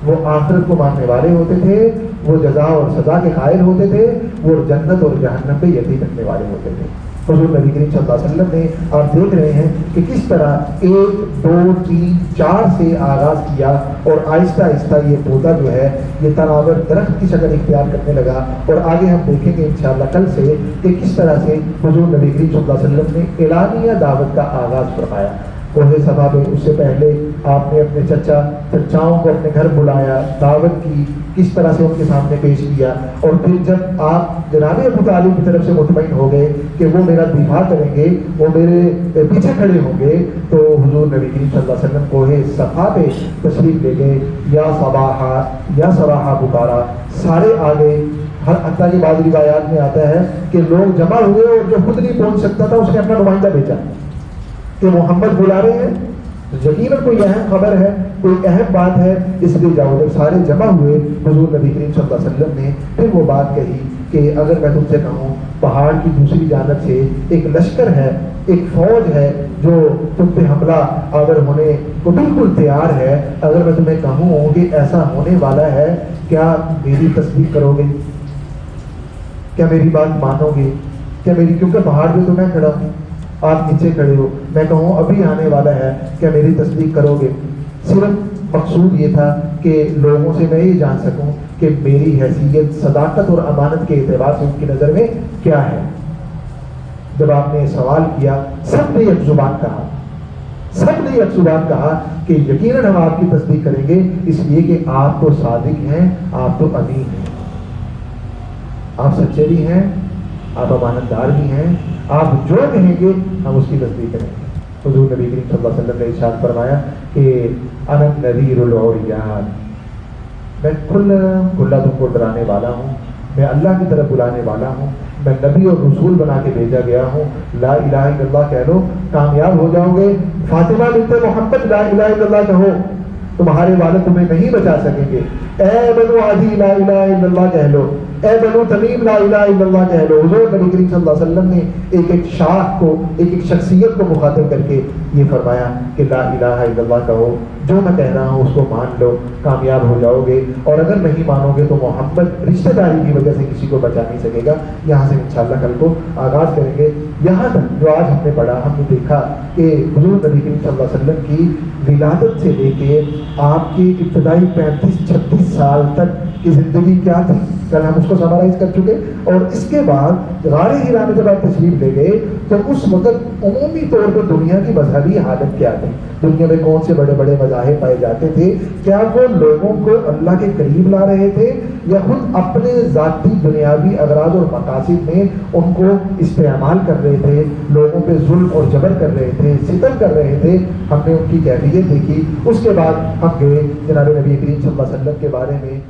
وہ آخرت کو ماننے والے ہوتے تھے, وہ جزا اور سزا کے قائل ہوتے تھے, وہ جنت اور جہنم پہ یقین رکھنے والے ہوتے تھے. حضور نبی کریم صلی اللہ علیہ وسلم نے, آپ دیکھ رہے ہیں کہ کس طرح 1 2 3 4 سے آغاز کیا اور آہستہ آہستہ یہ پودا جو ہے یہ تناور درخت کی شکل اختیار کرنے لگا. اور آگے ہم دیکھیں گے انشاءاللہ کل سے کہ کس طرح سے حضور نبی کریم صلی اللہ علیہ وسلم نے اعلانیہ دعوت کا آغاز فرمایا. کوہ صفا پہ اس سے پہلے آپ نے اپنے چچاؤں کو اپنے گھر بلایا, دعوت کی, کس طرح سے ان کے سامنے پیش کیا. اور پھر جب آپ جناب ابو طالب کی طرف سے مطمئن ہو گئے کہ وہ میرا دفاع کریں گے, وہ میرے پیچھے کھڑے ہوں گے, تو حضور نبی کریم صلی اللہ علیہ وسلم کوہ صفا پہ تشریف لے گئے. یا صباحا یا صباحا پکارا, سارے آگے. ہر حتیٰ کی بعض روایات میں آتا ہے کہ لوگ جمع ہوئے اور جو خود نہیں پہنچ سکتا تھا اس نے اپنا نمائندہ بھیجا کہ محمد بلا رہے ہیں, یقیناً کوئی اہم خبر ہے, کوئی اہم بات ہے, اس لیے جاؤ. جب سارے جمع ہوئے حضور نبی کریم صلی اللہ علیہ وسلم نے پھر وہ بات کہی کہ اگر میں تم سے کہوں پہاڑ کی دوسری جانب سے ایک لشکر ہے, ایک فوج ہے جو تم پہ حملہ آور ہونے کو بالکل تیار ہے, اگر میں تمہیں کہوں کہ ایسا ہونے والا ہے, کیا میری تصدیق کرو گے؟ کیا میری بات مانو گے؟ کیا میری, کیونکہ پہاڑ پہ تو میں کھڑا ہوں, آپ نیچے کھڑے ہو, میں کہوں ابھی آنے والا ہے, کیا میری تصدیق کرو گے؟ صرف مقصود یہ تھا کہ لوگوں سے میں یہ جان سکوں کہ میری حیثیت صداقت اور امانت کے اعتبار سے ان کی نظر میں کیا ہے. جب آپ نے سوال کیا سب نے ایک زبان کہا, سب نے ایک زبان کہا کہ یقیناً ہم آپ کی تصدیق کریں گے, اس لیے کہ آپ تو صادق ہیں, آپ تو امین ہیں, آپ سچے بھی ہیں, آپ امانت دار بھی ہیں, آپ جو کہیں گے ہم اس کی تصدیق کریں گے. حضور نبی کریم صلی اللہ علیہ وسلم نے ارشاد فرمایا کہ انا النذیر العریان, میں کھلا تم کو ڈرانے والا ہوں میں اللہ کی طرف بلانے والا ہوں، میں نبی اور رسول بنا کے بھیجا گیا ہوں، لا الہ الا اللہ کہہ لو، کامیاب ہو جاؤ گے۔ فاطمہ بنت محمد لا الہ الا اللہ کہو، تمہارے والد تمہیں نہیں بچا سکیں گے۔ اے بنو عدی لا الہ الا اللہ کہہ لو، اے بنو تمیم لا الہ الا اللہ کہہ لو۔ حضور نبی کریم صلی اللہ علیہ وسلم نے ایک ایک شاخ کو، ایک ایک شخصیت کو مخاطب کر کے یہ فرمایا کہ لا الہ الا اللہ کہو، جو میں کہہ رہا ہوں اس کو مان لو، کامیاب ہو جاؤ گے، اور اگر نہیں مانو گے تو محمد رشتہ داری کی وجہ سے کسی کو بچا نہیں سکے گا۔ یہاں سے انشاءاللہ کل کو آغاز کریں گے۔ یہاں تک جو آج ہم نے پڑھا، ہم نے دیکھا کہ حضور نبی کریم صلی اللہ علیہ وسلم کی ولادت سے لے کے آپ کی ابتدائی 35-36 سال تک کی زندگی کیا تھی، کل ہم اس کو سمرائز کر چکے، اور اس کے بعد غار حرا میں جب آپ تشریف لے گئے تو اس وقت عمومی طور پر دنیا کی مذہبی حالت کیا تھی، دنیا میں کون سے بڑے بڑے مذاہب پائے جاتے تھے، کیا وہ لوگوں کو اللہ کے قریب لا رہے تھے یا خود اپنے ذاتی دنیاوی اغراض اور مقاصد میں ان کو استعمال کر رہے تھے، لوگوں پہ ظلم اور جبر کر رہے تھے، ستم کر رہے تھے۔ ہم نے ان کی کیفیت دیکھی، اس کے بعد ہم گئے جناب نبی کریم صلی اللہ علیہ وسلم کے بارے میں